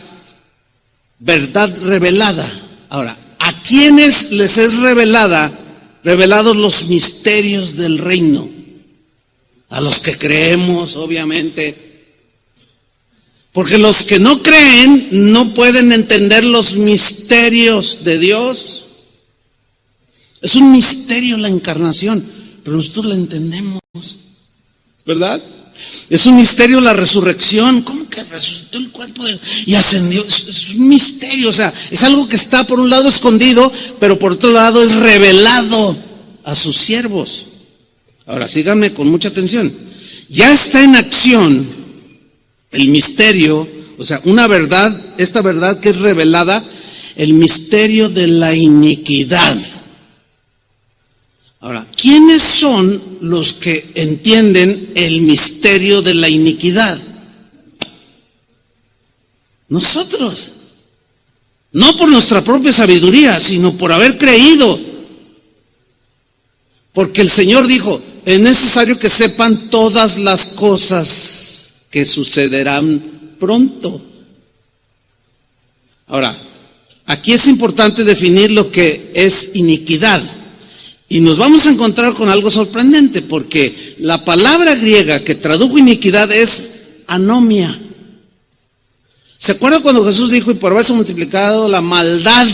verdad revelada. Ahora, ¿a quiénes les es revelados los misterios del reino? A los que creemos, obviamente. Porque los que no creen no pueden entender los misterios de Dios. Es un misterio la encarnación, pero nosotros la entendemos, ¿verdad? Es un misterio la resurrección. ¿Cómo que resucitó el cuerpo y ascendió? Es un misterio, o sea, es algo que está por un lado escondido, pero por otro lado es revelado a sus siervos. Ahora, síganme con mucha atención. Ya está en acción el misterio, o sea, una verdad, esta verdad que es revelada, el misterio de la iniquidad. Ahora, ¿quiénes son los que entienden el misterio de la iniquidad? Nosotros. No por nuestra propia sabiduría, sino por haber creído. Porque el Señor dijo, es necesario que sepan todas las cosas que sucederán pronto. Ahora, aquí es importante definir lo que es iniquidad. Y nos vamos a encontrar con algo sorprendente, porque la palabra griega que tradujo iniquidad es anomia. ¿Se acuerda cuando Jesús dijo, y por haberse multiplicado la maldad,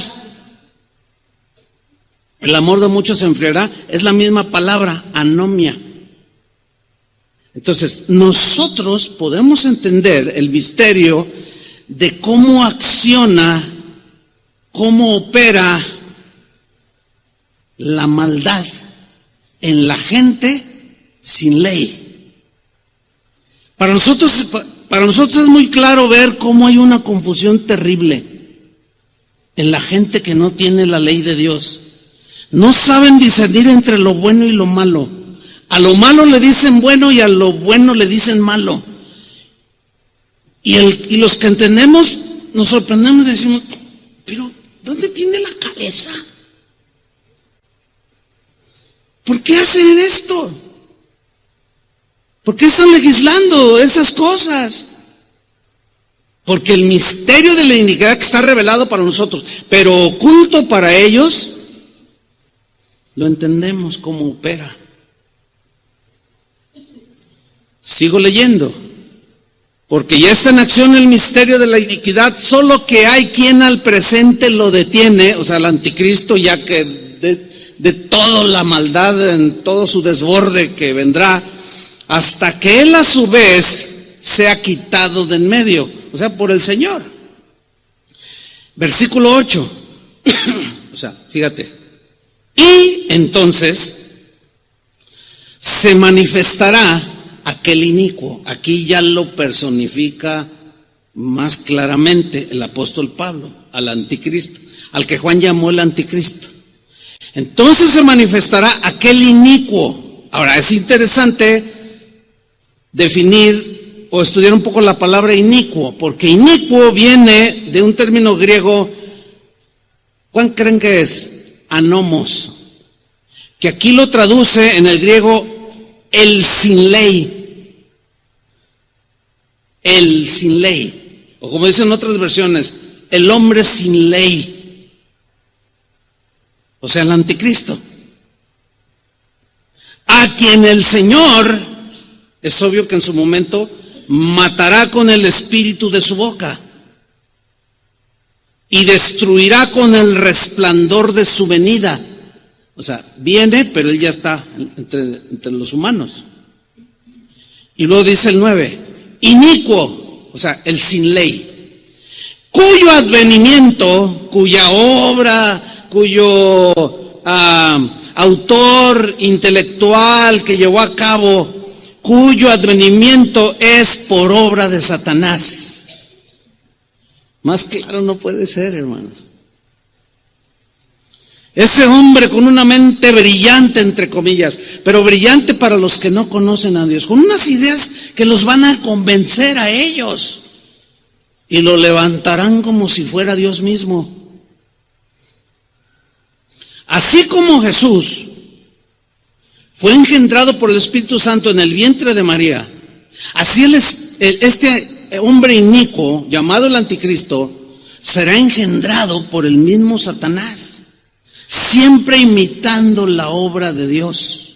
el amor de muchos se enfriará? Es la misma palabra, anomia. Entonces, nosotros podemos entender el misterio de cómo acciona, cómo opera la maldad en la gente sin ley. Para nosotros es muy claro ver cómo hay una confusión terrible en la gente que no tiene la ley de Dios. No saben discernir entre lo bueno y lo malo. A lo malo le dicen bueno y a lo bueno le dicen malo. Y los que entendemos nos sorprendemos y decimos, pero ¿dónde tiene la cabeza? ¿Por qué hacen esto? ¿Por qué están legislando esas cosas? Porque el misterio de la iniquidad que está revelado para nosotros, pero oculto para ellos, lo entendemos cómo opera. Sigo leyendo. Porque ya está en acción el misterio de la iniquidad, solo que hay quien al presente lo detiene, o sea, el anticristo, ya que de toda la maldad, en todo su desborde que vendrá, hasta que él a su vez sea quitado de en medio, o sea, por el Señor. Versículo 8, o sea, fíjate, y entonces se manifestará aquel inicuo. Aquí ya lo personifica más claramente el apóstol Pablo, al anticristo, al que Juan llamó el anticristo. Entonces se manifestará aquel inicuo. Ahora, es interesante definir o estudiar un poco la palabra inicuo, porque inicuo viene de un término griego. ¿Cuál creen que es? Anomos, que aquí lo traduce en el griego el sin ley. El sin ley, o como dicen otras versiones, el hombre sin ley. O sea, el anticristo, a quien el Señor, es obvio que en su momento, matará con el espíritu de su boca y destruirá con el resplandor de su venida. O sea, viene, pero él ya está entre los humanos. Y luego dice el 9, inicuo, o sea, el sin ley, cuyo advenimiento, cuya obra, cuyo autor intelectual que llevó a cabo, cuyo advenimiento es por obra de Satanás. Más claro no puede ser, hermanos. Ese hombre con una mente brillante, entre comillas, pero brillante para los que no conocen a Dios, con unas ideas que los van a convencer a ellos y lo levantarán como si fuera Dios mismo. Así como Jesús fue engendrado por el Espíritu Santo en el vientre de María, así este hombre inicuo, llamado el Anticristo, será engendrado por el mismo Satanás, siempre imitando la obra de Dios.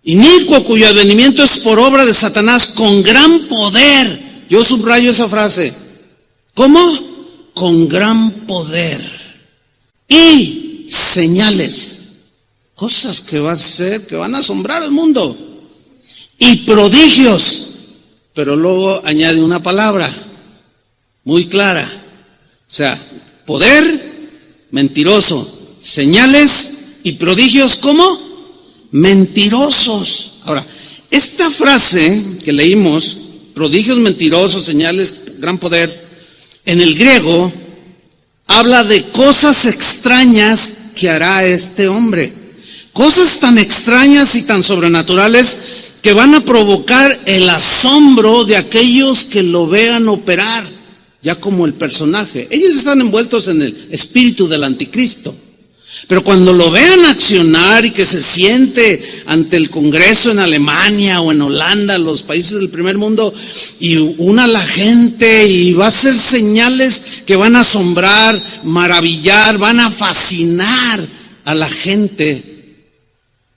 Inicuo, cuyo advenimiento es por obra de Satanás con gran poder. Yo subrayo esa frase. ¿Cómo? Con gran poder. Y señales, cosas que va a hacer, que van a asombrar al mundo. Y prodigios. Pero luego añade una palabra muy clara. O sea, poder mentiroso, señales y prodigios, ¿cómo? Mentirosos. Ahora, esta frase que leímos, prodigios mentirosos, señales, gran poder, en el griego habla de cosas extrañas que hará este hombre. Cosas tan extrañas y tan sobrenaturales que van a provocar el asombro de aquellos que lo vean operar, ya como el personaje. Ellos están envueltos en el espíritu del Anticristo. Pero cuando lo vean accionar y que se siente ante el Congreso en Alemania o en Holanda, los países del primer mundo, y una a la gente y va a hacer señales que van a asombrar, maravillar, van a fascinar a la gente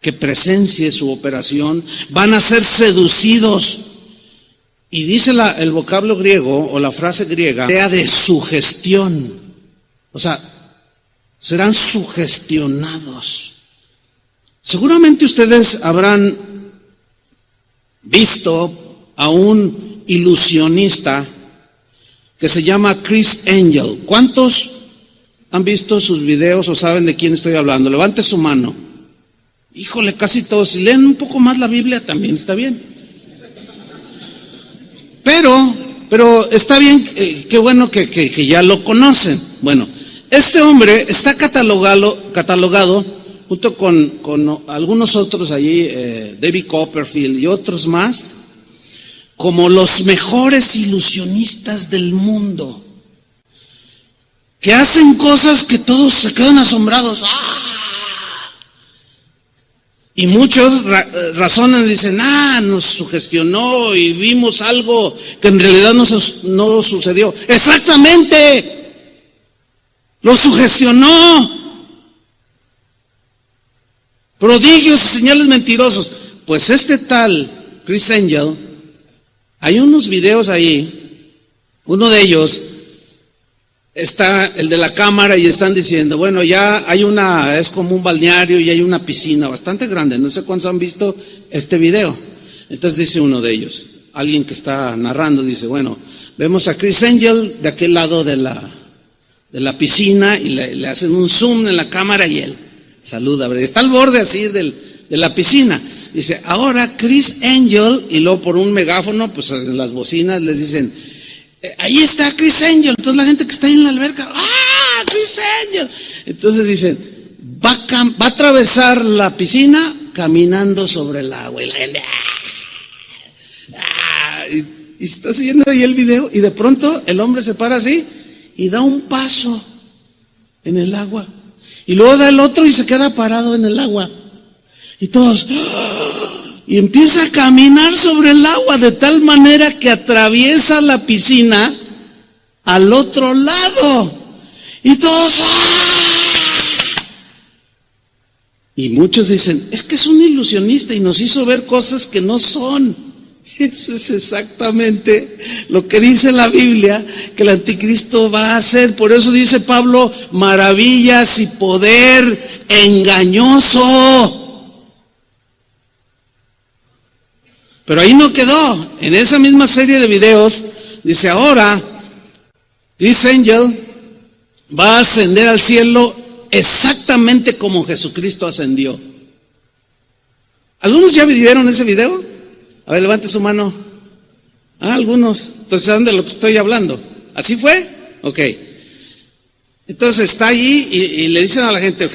que presencie su operación, van a ser seducidos. Y dice el vocablo griego o la frase griega, idea de sugestión. O sea, serán sugestionados. Seguramente ustedes habrán visto a un ilusionista que se llama Criss Angel. ¿Cuántos han visto sus videos o saben de quién estoy hablando? Levante su mano. Híjole, casi todos. Si leen un poco más la Biblia también está bien. Pero está bien, qué bueno que ya lo conocen. Bueno, este hombre está catalogado junto con algunos otros allí, David Copperfield y otros más, como los mejores ilusionistas del mundo, que hacen cosas que todos se quedan asombrados. ¡Ah! Y muchos razonan y dicen, nos sugestionó y vimos algo que en realidad no sucedió. Exactamente, lo sugestionó. Prodigios y señales mentirosos. Pues este tal Criss Angel, hay unos videos ahí, uno de ellos está el de la cámara y están diciendo, bueno, ya hay es como un balneario y hay una piscina bastante grande, no sé cuántos han visto este video. Entonces dice uno de ellos, alguien que está narrando, dice, bueno, vemos a Criss Angel de aquel lado de la piscina y le hacen un zoom en la cámara y él saluda, está al borde así de la piscina. Dice, ahora Criss Angel, y luego por un megáfono, pues en las bocinas les dicen, ahí está Criss Angel. Entonces la gente que está ahí en la alberca, Criss Angel. Entonces dicen, va a atravesar la piscina caminando sobre el agua. Y la gente, y está siguiendo ahí el video. Y de pronto el hombre se para así y da un paso en el agua. Y luego da el otro y se queda parado en el agua. Y todos, y empieza a caminar sobre el agua de tal manera que atraviesa la piscina al otro lado. Y todos, y muchos dicen, es que es un ilusionista y nos hizo ver cosas que no son. Eso es exactamente lo que dice la Biblia que el Anticristo va a hacer. Por eso dice Pablo, maravillas y poder engañoso. Pero ahí no quedó. En esa misma serie de videos dice, ahora Criss Angel va a ascender al cielo exactamente como Jesucristo ascendió. ¿Algunos ya vieron ese video? A ver, levante su mano. Algunos. Entonces, ¿saben de lo que estoy hablando? ¿Así fue? Ok. Entonces está allí y le dicen a la gente,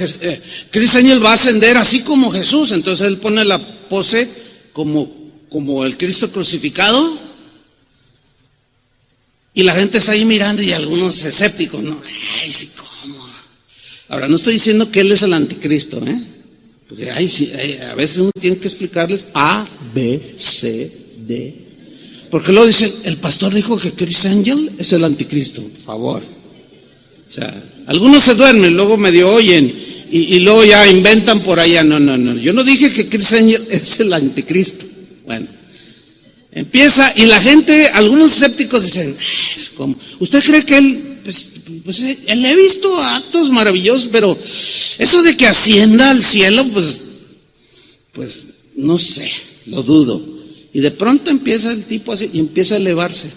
Chris Angel va a ascender así como Jesús. Entonces él pone la pose como el Cristo crucificado. Y la gente está ahí mirando y algunos escépticos, ¿no? Ay, sí, ¿cómo? Ahora, no estoy diciendo que él es el anticristo, Porque a veces uno tiene que explicarles A, B, C, D. Porque luego dicen, el pastor dijo que Chris Angel es el anticristo, por favor. O sea, algunos se duermen, luego medio oyen y luego ya inventan por allá. No. Yo no dije que Chris Angel es el anticristo. Bueno, empieza y la gente, algunos escépticos dicen, ¿cómo? ¿Usted cree que él, pues le he visto actos maravillosos, pero eso de que ascienda al cielo, pues no sé, lo dudo. Y de pronto empieza el tipo así y empieza a elevarse.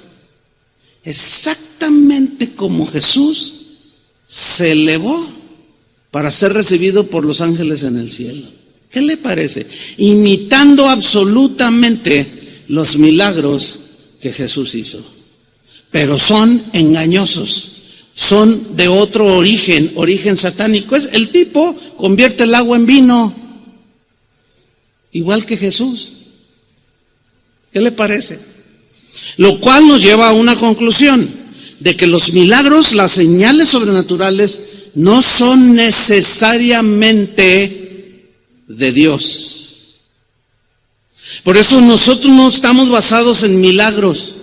Exactamente como Jesús se elevó para ser recibido por los ángeles en el cielo. ¿Qué le parece? Imitando absolutamente los milagros que Jesús hizo. Pero son engañosos, son de otro origen satánico. El tipo convierte el agua en vino, igual que Jesús. ¿Qué le parece? Lo cual nos lleva a una conclusión, de que los milagros, las señales sobrenaturales, no son necesariamente de Dios. Por eso nosotros no estamos basados en milagros.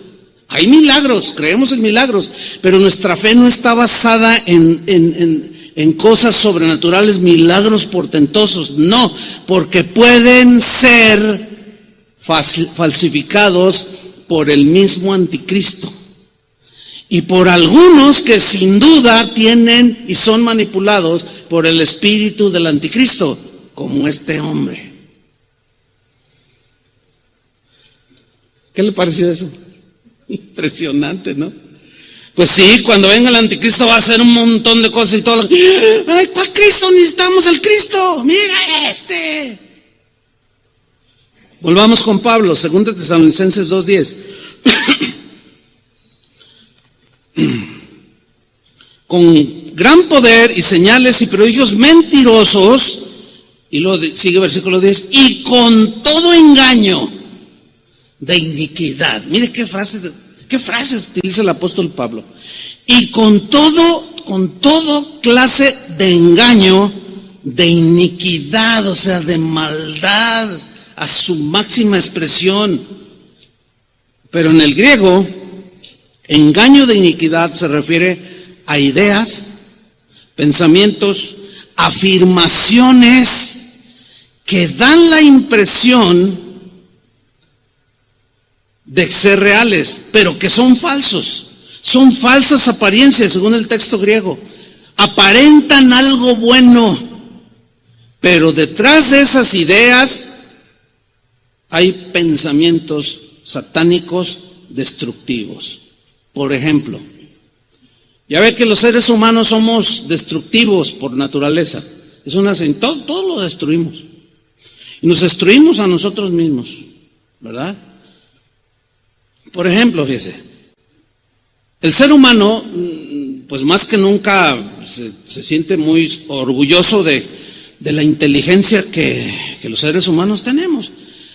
Hay milagros, creemos en milagros, pero nuestra fe no está basada en cosas sobrenaturales, milagros portentosos. No, porque pueden ser falsificados por el mismo anticristo. Y por algunos que sin duda tienen y son manipulados por el espíritu del anticristo, como este hombre. ¿Qué le pareció eso? Impresionante, ¿no? Pues sí, cuando venga el anticristo va a hacer un montón de cosas y todo. ¡Ay, cuál Cristo! Necesitamos el Cristo. ¡Mira este! Volvamos con Pablo, 2 Tesalonicenses 2:10. Con gran poder y señales y prodigios mentirosos, y luego sigue versículo 10, y con todo engaño de iniquidad. Mire qué frases utiliza el apóstol Pablo. Y con todo clase de engaño, de iniquidad, o sea, de maldad a su máxima expresión. Pero en el griego, engaño de iniquidad se refiere a ideas, pensamientos, afirmaciones que dan la impresión de ser reales, pero que son falsos. Son falsas apariencias, según el texto griego. Aparentan algo bueno, pero detrás de esas ideas hay pensamientos satánicos destructivos. Por ejemplo, ya ve que los seres humanos somos destructivos por naturaleza. Es una señal, todo lo destruimos. Y nos destruimos a nosotros mismos, ¿verdad? Por ejemplo, fíjese, el ser humano, pues más que nunca se siente muy orgulloso de la inteligencia que los seres humanos tenemos.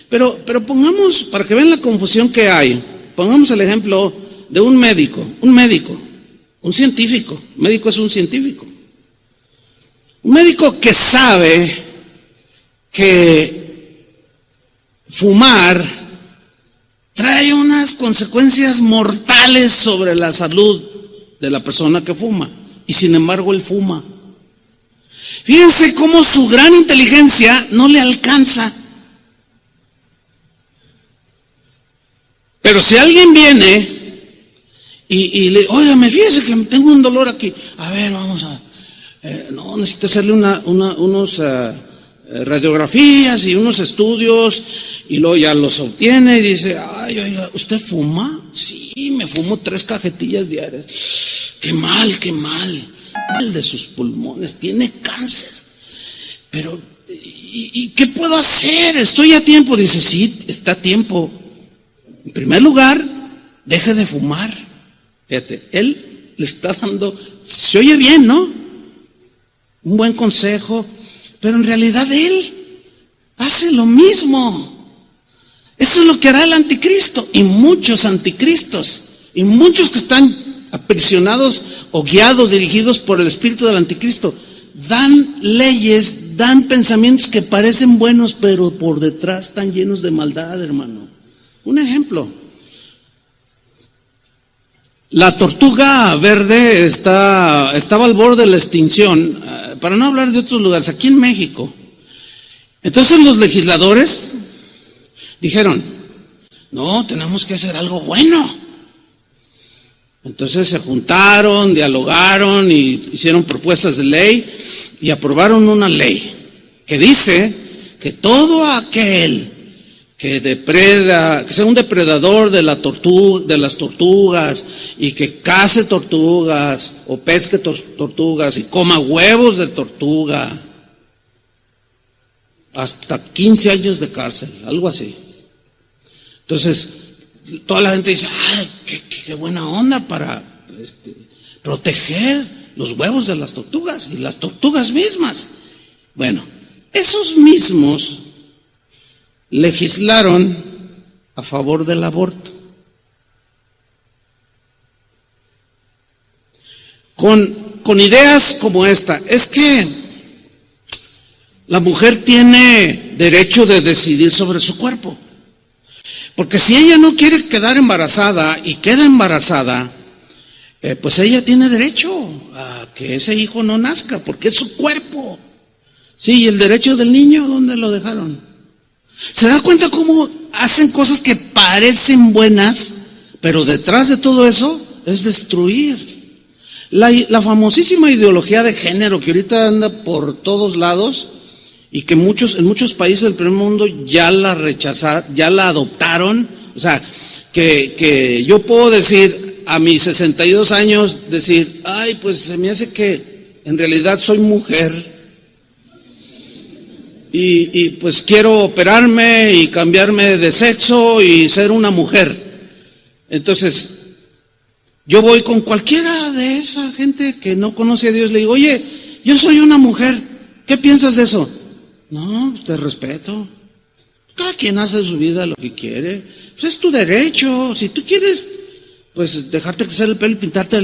Pero pongamos, para que vean la confusión que hay, pongamos el ejemplo de un médico, un científico. Un médico es un científico. Un médico que sabe que fumar trae unas consecuencias mortales sobre la salud de la persona que fuma, y sin embargo él fuma. Fíjense cómo su gran inteligencia no le alcanza. Pero si alguien viene y le, óigame, fíjese que tengo un dolor aquí. A ver, vamos a, no, necesito hacerle unos radiografías y unos estudios, y luego ya los obtiene y dice, ay, oiga, ¿usted fuma? Sí, me fumo 3 cajetillas diarias. Qué mal, mal de sus pulmones, tiene cáncer. Pero, ¿y qué puedo hacer? Estoy a tiempo. Dice, sí, está a tiempo. En primer lugar, deje de fumar. Fíjate, él le está dando, se oye bien, ¿no? Un buen consejo, pero en realidad él hace lo mismo. Eso es lo que hará el anticristo y muchos anticristos y muchos que están aprisionados o guiados, dirigidos por el espíritu del anticristo. Dan leyes, dan pensamientos que parecen buenos, pero por detrás están llenos de maldad, hermano. Un ejemplo. La tortuga verde estaba al borde de la extinción, para no hablar de otros lugares, aquí en México. Entonces los legisladores dijeron, no, tenemos que hacer algo bueno. Entonces se juntaron, dialogaron y hicieron propuestas de ley y aprobaron una ley que dice que todo aquel que depreda, que sea un depredador de las tortugas y que cace tortugas o pesque tortugas y coma huevos de tortuga, hasta 15 años de cárcel, algo así. Entonces, toda la gente dice, ¡ay, qué buena onda para proteger los huevos de las tortugas y las tortugas mismas! Bueno, esos mismos legislaron a favor del aborto. Con ideas como esta, es que la mujer tiene derecho de decidir sobre su cuerpo. Porque si ella no quiere quedar embarazada y queda embarazada, pues ella tiene derecho a que ese hijo no nazca, porque es su cuerpo. Sí, y el derecho del niño, ¿dónde lo dejaron? ¿Se da cuenta cómo hacen cosas que parecen buenas, pero detrás de todo eso es destruir? La famosísima ideología de género que ahorita anda por todos lados y que en muchos países del primer mundo ya la rechazaron, ya la adoptaron. O sea, que yo puedo decir a mis 62 años, decir, ay, pues se me hace que en realidad soy mujer. Y pues quiero operarme y cambiarme de sexo y ser una mujer. Entonces, yo voy con cualquiera de esa gente que no conoce a Dios, le digo, oye, yo soy una mujer, ¿qué piensas de eso? No, te respeto. Cada quien hace su vida lo que quiere. Pues es tu derecho. Si tú quieres, pues dejarte crecer el pelo y pintarte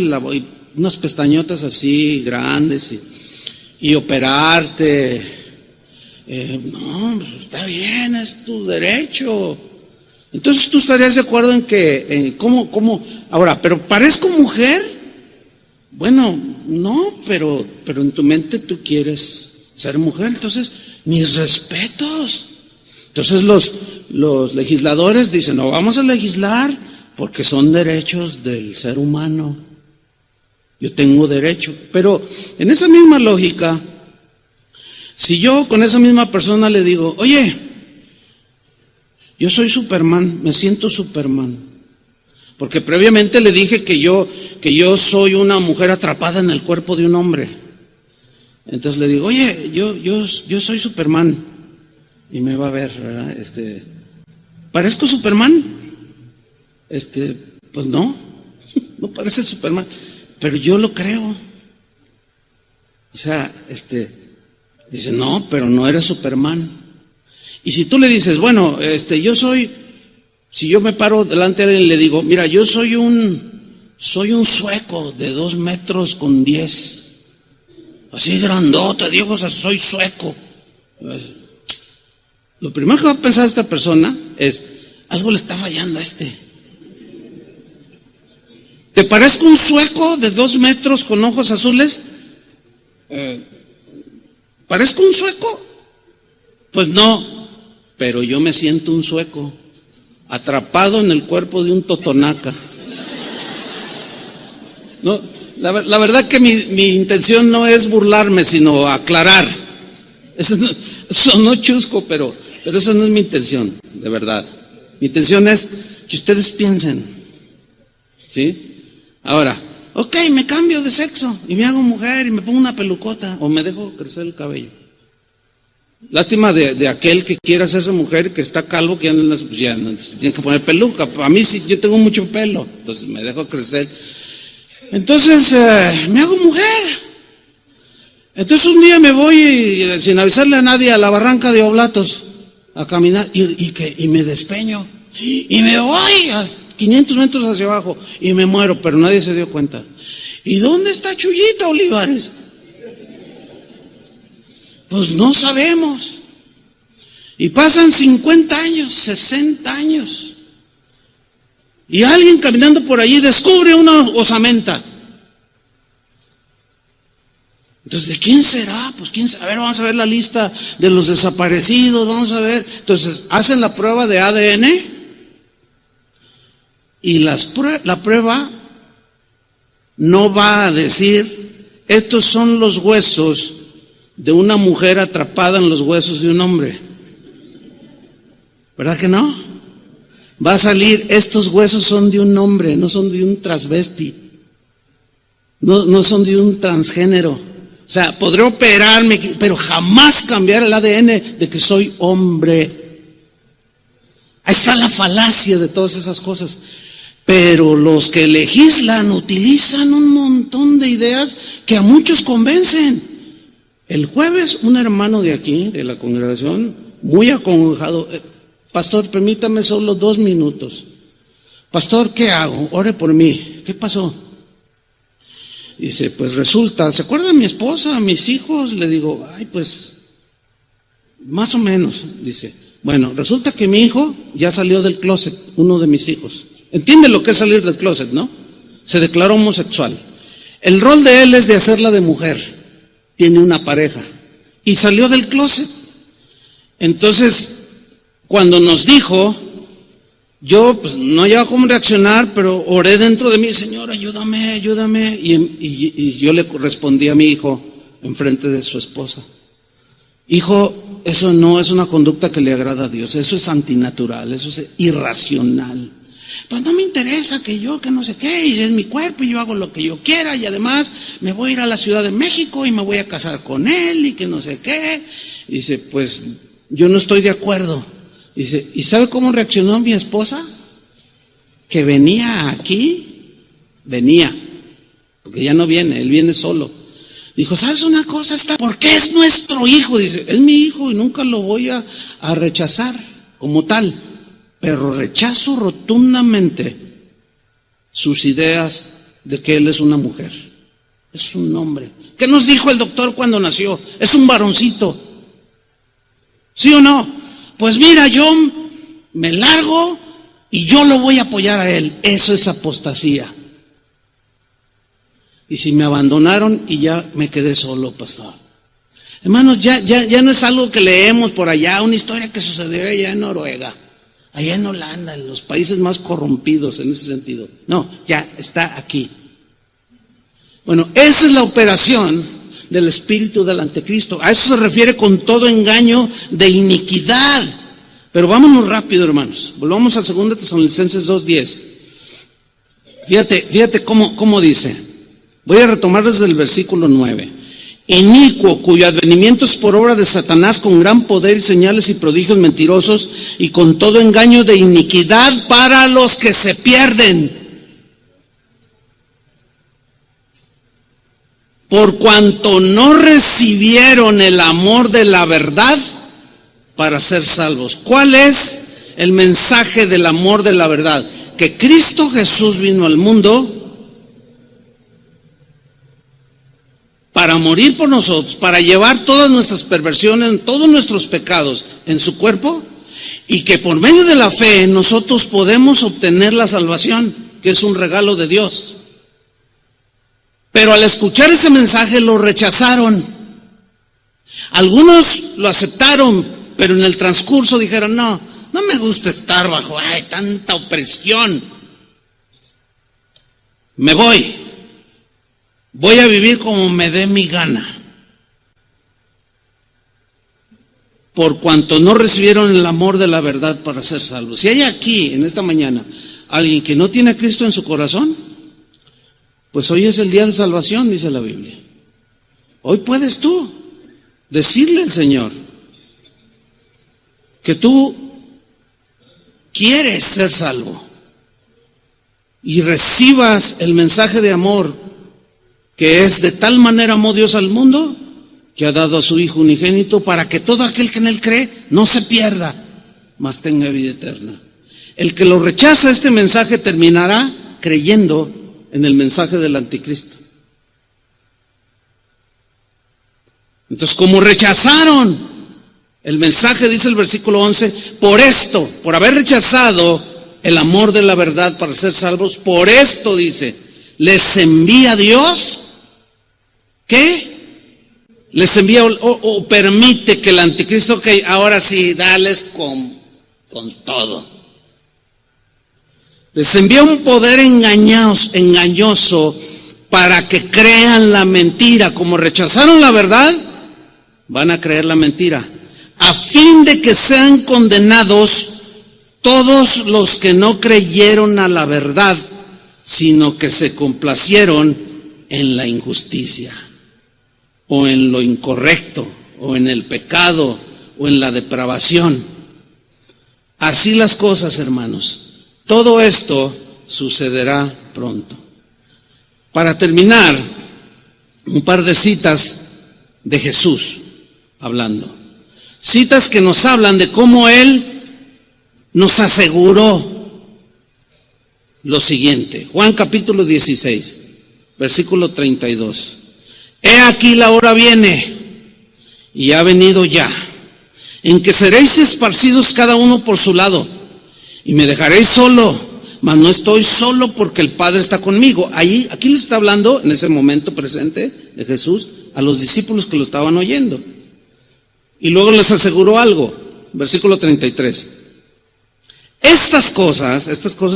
unas pestañotas así grandes y operarte. No, pues está bien, es tu derecho. Entonces tú estarías de acuerdo en que, ¿cómo? Ahora, ¿pero parezco mujer? Bueno, no, pero en tu mente tú quieres ser mujer, entonces, mis respetos. Entonces los legisladores dicen, no, vamos a legislar porque son derechos del ser humano. Yo tengo derecho, pero en esa misma lógica, si yo con esa misma persona le digo, oye, yo soy Superman, me siento Superman, porque previamente le dije que yo soy una mujer atrapada en el cuerpo de un hombre. Entonces le digo, oye, yo soy Superman, y me va a ver, ¿verdad? ¿Parezco Superman? Pues no parece Superman, pero yo lo creo. O sea, dice, no, pero no eres Superman. Y si tú le dices, bueno, si yo me paro delante de él y le digo, mira, yo soy un sueco de 2 metros con 10, así grandote, Diego, o sea, soy sueco. Lo primero que va a pensar esta persona es, algo le está fallando a este. ¿Te parezco un sueco de 2 metros con ojos azules? ¿Parezco un sueco? Pues no, pero yo me siento un sueco, atrapado en el cuerpo de un totonaca. No, la verdad que mi intención no es burlarme, sino aclarar. Eso no chusco, pero esa no es mi intención, de verdad. Mi intención es que ustedes piensen, ¿sí? Ahora, ok, me cambio de sexo y me hago mujer y me pongo una pelucota o me dejo crecer el cabello. Lástima de aquel que quiere hacerse mujer, que está calvo, que ya no, tiene que poner peluca. A mí sí, yo tengo mucho pelo, entonces me dejo crecer. Entonces me hago mujer. Entonces un día me voy sin avisarle a nadie a la barranca de Oblatos a caminar y me despeño y me voy a 500 metros hacia abajo y me muero, pero nadie se dio cuenta. ¿Y dónde está Chuyita Olivares? Pues no sabemos. Y pasan 50 años, 60 años. Y alguien caminando por allí descubre una osamenta. Entonces, ¿de quién será? Pues quién sabe. A ver, vamos a ver la lista de los desaparecidos, vamos a ver. Entonces, hacen la prueba de ADN y la prueba no va a decir, estos son los huesos de una mujer atrapada en los huesos de un hombre. ¿Verdad que no? Va a salir, estos huesos son de un hombre, no son de un transvesti, no son de un transgénero. O sea, podré operarme, pero jamás cambiar el ADN de que soy hombre. Ahí está la falacia de todas esas cosas. Pero los que legislan utilizan un montón de ideas que a muchos convencen. El jueves, un hermano de aquí, de la congregación, muy acongojado, pastor, permítame solo 2 minutos. Pastor, ¿qué hago? Ore por mí. ¿Qué pasó? Dice, pues resulta, ¿se acuerda de mi esposa, mis hijos? Le digo, ay, pues, más o menos. Dice, bueno, resulta que mi hijo ya salió del closet, uno de mis hijos. ¿Entiende lo que es salir del closet, no? Se declaró homosexual. El rol de él es de hacerla de mujer. Tiene una pareja y salió del closet. Entonces, cuando nos dijo, yo pues no había cómo reaccionar, pero oré dentro de mí, Señor, ayúdame, ayúdame. Y yo le respondí a mi hijo enfrente de su esposa, hijo, eso no es una conducta que le agrada a Dios, eso es antinatural, eso es irracional. Pues no me interesa que no sé qué, y es mi cuerpo y yo hago lo que yo quiera, y además me voy a ir a la Ciudad de México y me voy a casar con él y que no sé qué. Dice, pues yo no estoy de acuerdo. Dice, ¿y sabe cómo reaccionó mi esposa? Que venía aquí, porque ya no viene, él viene solo. Dijo, ¿sabes una cosa? Porque es nuestro hijo. Dice, es mi hijo y nunca lo voy a rechazar como tal. Pero rechazo rotundamente sus ideas de que él es una mujer. Es un hombre. ¿Qué nos dijo el doctor cuando nació? Es un varoncito. ¿Sí o no? Pues mira, yo me largo y yo lo voy a apoyar a él. Eso es apostasía. Y si me abandonaron y ya me quedé solo, pastor. Hermanos, ya no es algo que leemos por allá, una historia que sucedió allá en Noruega. Allá en Holanda, en los países más corrompidos en ese sentido. No, ya está aquí. Bueno, esa es la operación del espíritu del anticristo. A eso se refiere con todo engaño de iniquidad. Pero vámonos rápido, hermanos. Volvamos a 2 Tesalonicenses 2:10. Fíjate cómo dice. Voy a retomar desde el versículo 9. Inicuo, cuyo advenimiento es por obra de Satanás con gran poder y señales y prodigios mentirosos y con todo engaño de iniquidad para los que se pierden. Por cuanto no recibieron el amor de la verdad para ser salvos. ¿Cuál es el mensaje del amor de la verdad? Que Cristo Jesús vino al mundo para morir por nosotros, para llevar todas nuestras perversiones, todos nuestros pecados en su cuerpo, y que por medio de la fe nosotros podemos obtener la salvación, que es un regalo de Dios. Pero al escuchar ese mensaje lo rechazaron. Algunos lo aceptaron, pero en el transcurso dijeron, no me gusta estar bajo tanta opresión. Me voy a vivir como me dé mi gana. Por cuanto no recibieron el amor de la verdad para ser salvos. Si hay aquí, en esta mañana, alguien que no tiene a Cristo en su corazón, pues hoy es el día de salvación, dice la Biblia. Hoy puedes tú decirle al Señor que tú quieres ser salvo. y recibas el mensaje de amor, que es: de tal manera amó Dios al mundo, que ha dado a su Hijo unigénito, para que todo aquel que en Él cree no se pierda, mas tenga vida eterna. El que lo rechaza este mensaje terminará creyendo en el mensaje del anticristo. Entonces, como rechazaron el mensaje, dice el versículo 11, por esto, por haber rechazado el amor de la verdad para ser salvos, por esto, dice, les envía Dios, ¿qué? Les envía o permite que el anticristo, que ahora sí, dales con todo. Les envía un poder engañoso para que crean la mentira. Como rechazaron la verdad, van a creer la mentira, a fin de que sean condenados todos los que no creyeron a la verdad, sino que se complacieron en la injusticia, o en lo incorrecto, o en el pecado, o en la depravación. Así las cosas, hermanos. Todo esto sucederá pronto. Para terminar, un par de citas de Jesús hablando. Citas que nos hablan de cómo Él nos aseguró lo siguiente. Juan capítulo 16, versículo 32. He aquí la hora viene, y ha venido ya, en que seréis esparcidos cada uno por su lado, y me dejaréis solo, mas no estoy solo, porque el Padre está conmigo. Aquí les está hablando en ese momento presente de Jesús a los discípulos que lo estaban oyendo. Y luego les aseguró algo, versículo 33. Estas cosas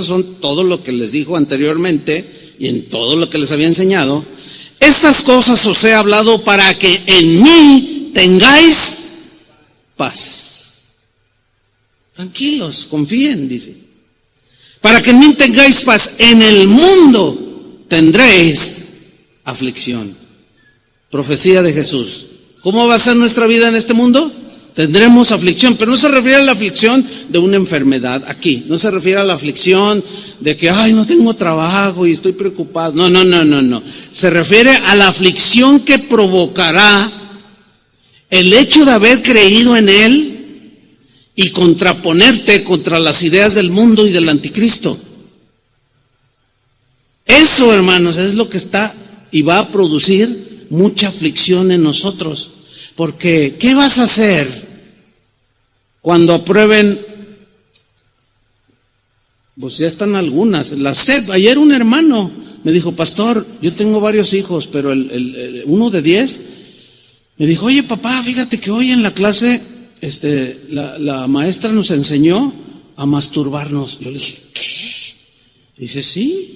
son todo lo que les dijo anteriormente y en todo lo que les había enseñado. Estas cosas os he hablado para que en mí tengáis paz. Tranquilos, confíen, dice. Para que en mí tengáis paz. En el mundo tendréis aflicción. Profecía de Jesús. ¿Cómo va a ser nuestra vida en este mundo? Tendremos aflicción, pero no se refiere a la aflicción de una enfermedad aquí. No se refiere a la aflicción de que, no tengo trabajo y estoy preocupado. No. Se refiere a la aflicción que provocará el hecho de haber creído en Él y contraponerte contra las ideas del mundo y del anticristo. Eso, hermanos, es lo que está y va a producir mucha aflicción en nosotros. Porque, ¿qué vas a hacer cuando aprueben? Pues ya están algunas. La SEP, ayer un hermano me dijo: pastor, yo tengo varios hijos, pero uno de 10 me dijo: oye papá, fíjate que hoy en la clase la maestra nos enseñó a masturbarnos. Yo le dije: ¿qué? Dice: sí.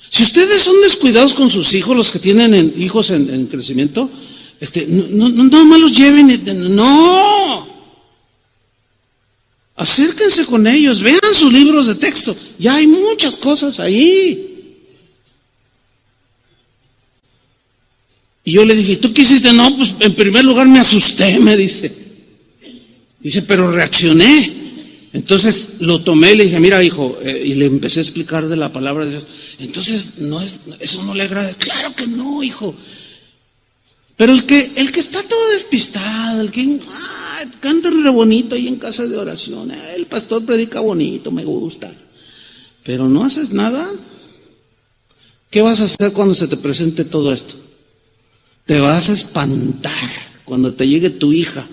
Si ustedes son descuidados con sus hijos, los que tienen hijos en crecimiento, no más los lleven, no. Acérquense con ellos, vean sus libros de texto, ya hay muchas cosas ahí. Y yo le dije: ¿tú qué hiciste? No, pues en primer lugar me asusté, me dice. Dice: pero reaccioné. Entonces lo tomé y le dije: mira, hijo, y le empecé a explicar de la palabra de Dios. Entonces, eso no le agrada. Claro que no, hijo. Pero el que está todo despistado, el que canta re bonito ahí en casa de oración, el pastor predica bonito, me gusta, pero no haces nada, ¿qué vas a hacer cuando se te presente todo esto? Te vas a espantar cuando te llegue tu hija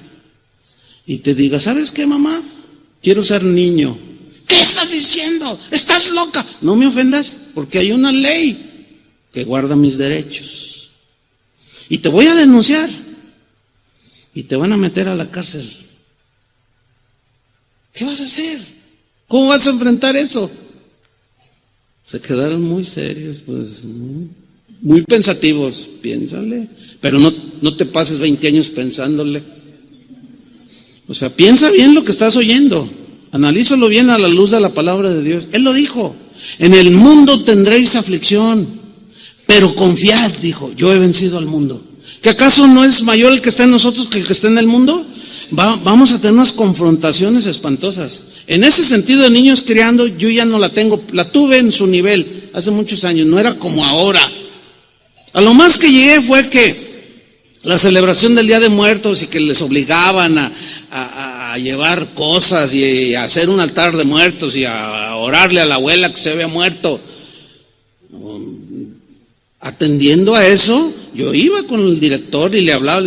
y te diga: ¿sabes qué, mamá? Quiero ser niño. ¿Qué estás diciendo? ¿Estás loca? No me ofendas, porque hay una ley que guarda mis derechos. Y te voy a denunciar. Y te van a meter a la cárcel. ¿Qué vas a hacer? ¿Cómo vas a enfrentar eso? Se quedaron muy serios, pues, muy pensativos. Piénsale. Pero no te pases 20 años pensándole. O sea, piensa bien lo que estás oyendo. Analízalo bien a la luz de la palabra de Dios. Él lo dijo: en el mundo tendréis aflicción, pero confiad, dijo, yo he vencido al mundo. ¿Que acaso no es mayor el que está en nosotros que el que está en el mundo? vamos a tener unas confrontaciones espantosas. En ese sentido de niños criando, yo ya no la tengo, la tuve en su nivel hace muchos años, no era como ahora. A lo más que llegué fue que la celebración del Día de Muertos y que les obligaban a llevar cosas y a hacer un altar de muertos y a orarle a la abuela que se había muerto. Atendiendo a eso, yo iba con el director y le hablaba.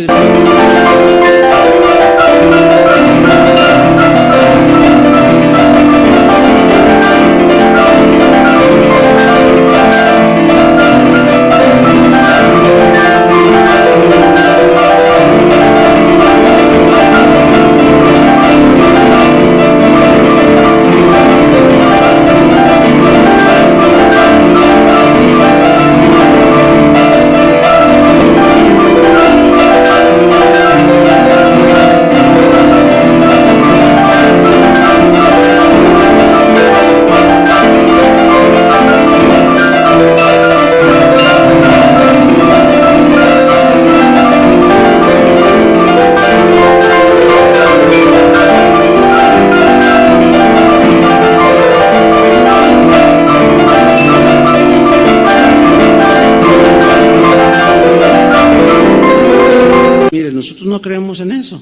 Nosotros no creemos en eso.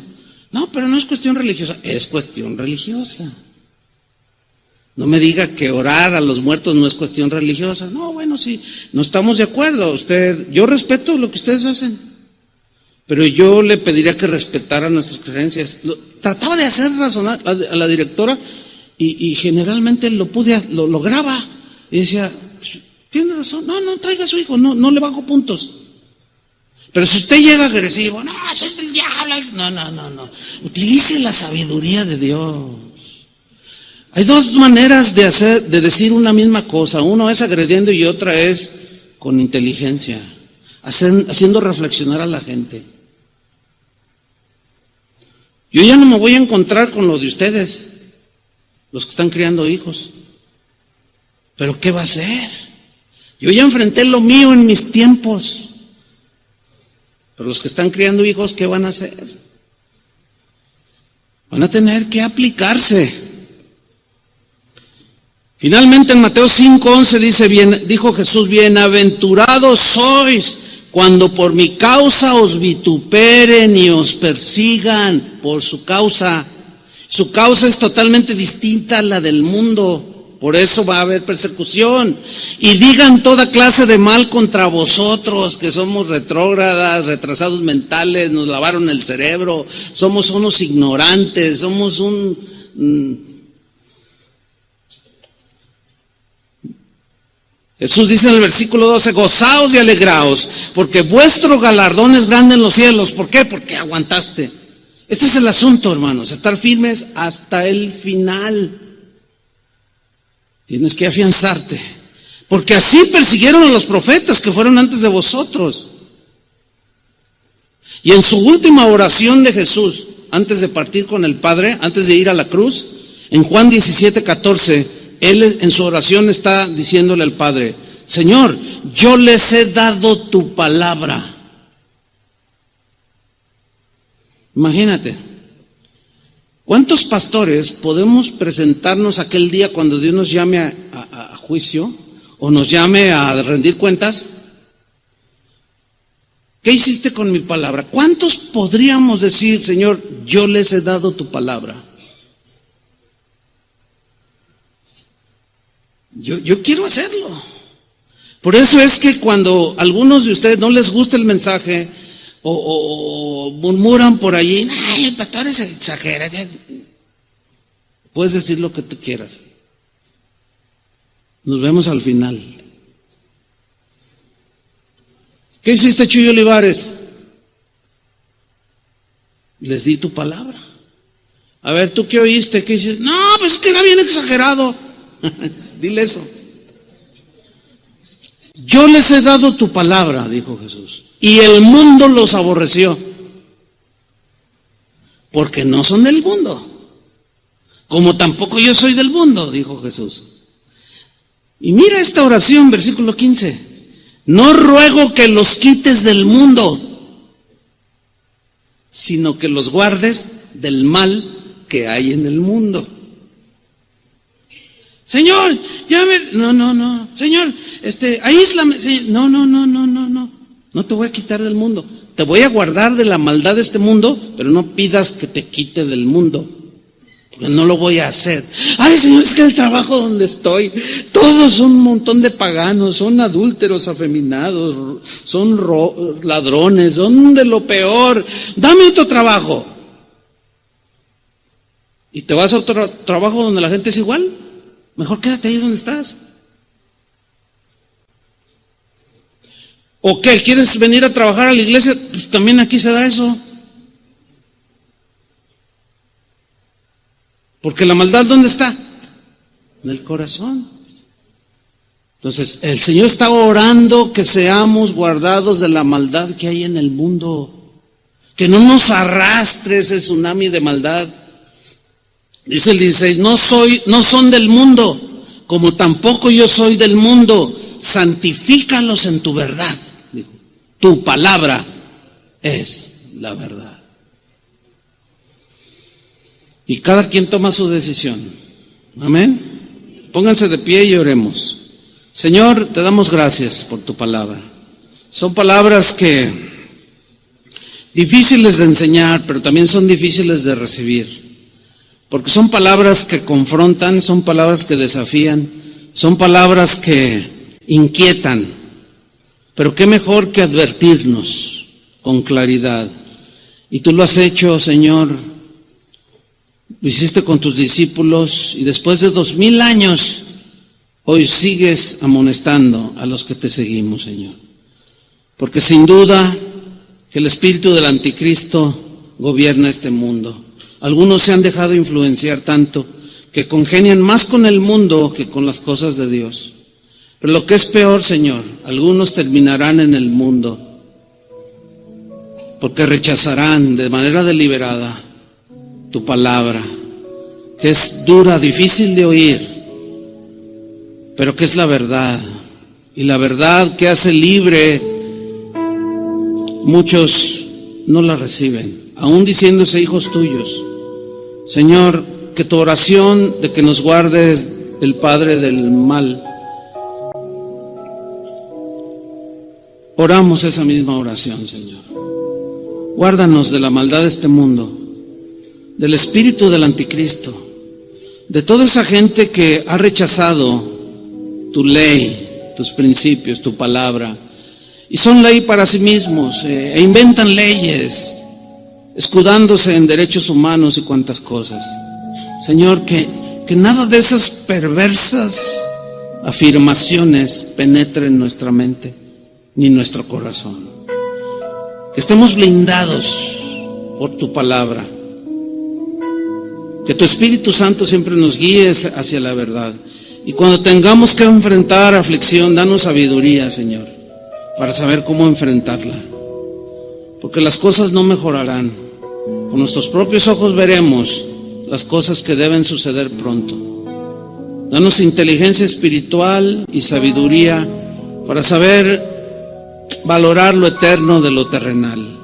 No, pero no es cuestión religiosa. Es cuestión religiosa. No me diga que orar a los muertos no es cuestión religiosa. No, bueno, sí, no estamos de acuerdo. Yo respeto lo que ustedes hacen, pero yo le pediría que respetara nuestras creencias. Trataba de hacer razonar a la directora y generalmente lo lograba. Y decía, tiene razón, no traiga a su hijo, no le bajo puntos. Pero si usted llega agresivo, no, eso es el diablo. No. Utilice la sabiduría de Dios. Hay dos maneras de decir una misma cosa. Uno es agrediendo y otra es con inteligencia, haciendo reflexionar a la gente. Yo ya no me voy a encontrar con lo de ustedes, los que están criando hijos. Pero ¿qué va a hacer? Yo ya enfrenté lo mío en mis tiempos. Pero los que están criando hijos, ¿qué van a hacer? Van a tener que aplicarse. Finalmente en Mateo 5:11 dijo Jesús, bienaventurados sois cuando por mi causa os vituperen y os persigan por su causa. Su causa es totalmente distinta a la del mundo. Por eso va a haber persecución. Y digan toda clase de mal contra vosotros, que somos retrógradas, retrasados mentales, nos lavaron el cerebro, somos unos ignorantes, somos Jesús dice en el versículo 12, gozaos y alegraos, porque vuestro galardón es grande en los cielos. ¿Por qué? Porque aguantaste. Este es el asunto, hermanos, estar firmes hasta el final. Tienes que afianzarte, porque así persiguieron a los profetas que fueron antes de vosotros. Y en su última oración de Jesús, antes de partir con el Padre, antes de ir a la cruz, en Juan 17:14, él en su oración está diciéndole al Padre, Señor, yo les he dado tu palabra. Imagínate. ¿Cuántos pastores podemos presentarnos aquel día cuando Dios nos llame a juicio o nos llame a rendir cuentas? ¿Qué hiciste con mi palabra? ¿Cuántos podríamos decir, Señor, yo les he dado tu palabra? Yo quiero hacerlo. Por eso es que cuando a algunos de ustedes no les gusta el mensaje, o murmuran por allí, ay, el pastor es exagera. Puedes decir lo que tú quieras. Nos vemos al final. ¿Qué hiciste, Chuy Olivares? Les di tu palabra. A ver, ¿tú qué oíste? ¿Qué hiciste? No, pues es que era bien exagerado. Dile eso. Yo les he dado tu palabra, dijo Jesús. Y el mundo los aborreció, porque no son del mundo, como tampoco yo soy del mundo, dijo Jesús. Y mira esta oración, versículo 15. No ruego que los quites del mundo, sino que los guardes del mal que hay en el mundo. Señor, no, Señor, aíslame, no te voy a quitar del mundo, te voy a guardar de la maldad de este mundo, pero no pidas que te quite del mundo, porque no lo voy a hacer. Ay, Señor, es que el trabajo donde estoy, todos son un montón de paganos, son adúlteros, afeminados, son ladrones, son de lo peor, dame otro trabajo. ¿Y te vas a otro trabajo donde la gente es igual? Mejor quédate ahí donde estás. ¿O qué? ¿Quieres venir a trabajar a la iglesia? Pues también aquí se da eso. Porque la maldad, ¿dónde está? En el corazón. Entonces, el Señor está orando que seamos guardados de la maldad que hay en el mundo. Que no nos arrastre ese tsunami de maldad. Dice el 16, no son del mundo, como tampoco yo soy del mundo. Santifícalos en tu verdad. Tu palabra es la verdad. Y cada quien toma su decisión. Amén. Pónganse de pie y oremos. Señor, te damos gracias por tu palabra. Son palabras que difíciles de enseñar, pero también son difíciles de recibir. Porque son palabras que confrontan, son palabras que desafían, son palabras que inquietan. Pero qué mejor que advertirnos con claridad. Y tú lo has hecho, Señor, lo hiciste con tus discípulos y después de 2000 años, hoy sigues amonestando a los que te seguimos, Señor. Porque sin duda que el espíritu del anticristo gobierna este mundo. Algunos se han dejado influenciar tanto que congenian más con el mundo que con las cosas de Dios. Pero lo que es peor, Señor, algunos terminarán en el mundo porque rechazarán de manera deliberada tu palabra, que es dura, difícil de oír, pero que es la verdad. Y la verdad que hace libre, muchos no la reciben, aún diciéndose hijos tuyos. Señor, que tu oración de que nos guardes el Padre del mal, oramos esa misma oración, Señor. Guárdanos de la maldad de este mundo, del espíritu del anticristo, de toda esa gente que ha rechazado tu ley, tus principios, tu palabra, y son ley para sí mismos, e inventan leyes, escudándose en derechos humanos y cuantas cosas. Señor, que nada de esas perversas afirmaciones penetre en nuestra mente ni nuestro corazón. Que estemos blindados por tu palabra. Que tu Espíritu Santo siempre nos guíe hacia la verdad. Y cuando tengamos que enfrentar aflicción, danos sabiduría, Señor, para saber cómo enfrentarla. Porque las cosas no mejorarán. Con nuestros propios ojos veremos las cosas que deben suceder pronto. Danos inteligencia espiritual y sabiduría para saber valorar lo eterno de lo terrenal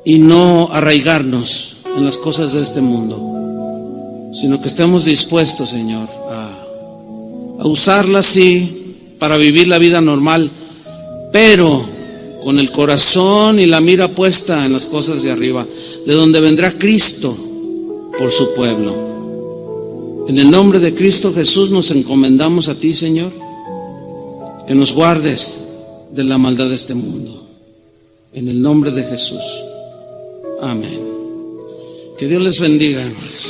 y no arraigarnos en las cosas de este mundo, sino que estemos dispuestos, Señor, a usarlas sí para vivir la vida normal, pero con el corazón y la mira puesta en las cosas de arriba, de donde vendrá Cristo por su pueblo. En el nombre de Cristo Jesús nos encomendamos a ti, Señor, que nos guardes de la maldad de este mundo. En el nombre de Jesús. Amén. Que Dios les bendiga, hermanos.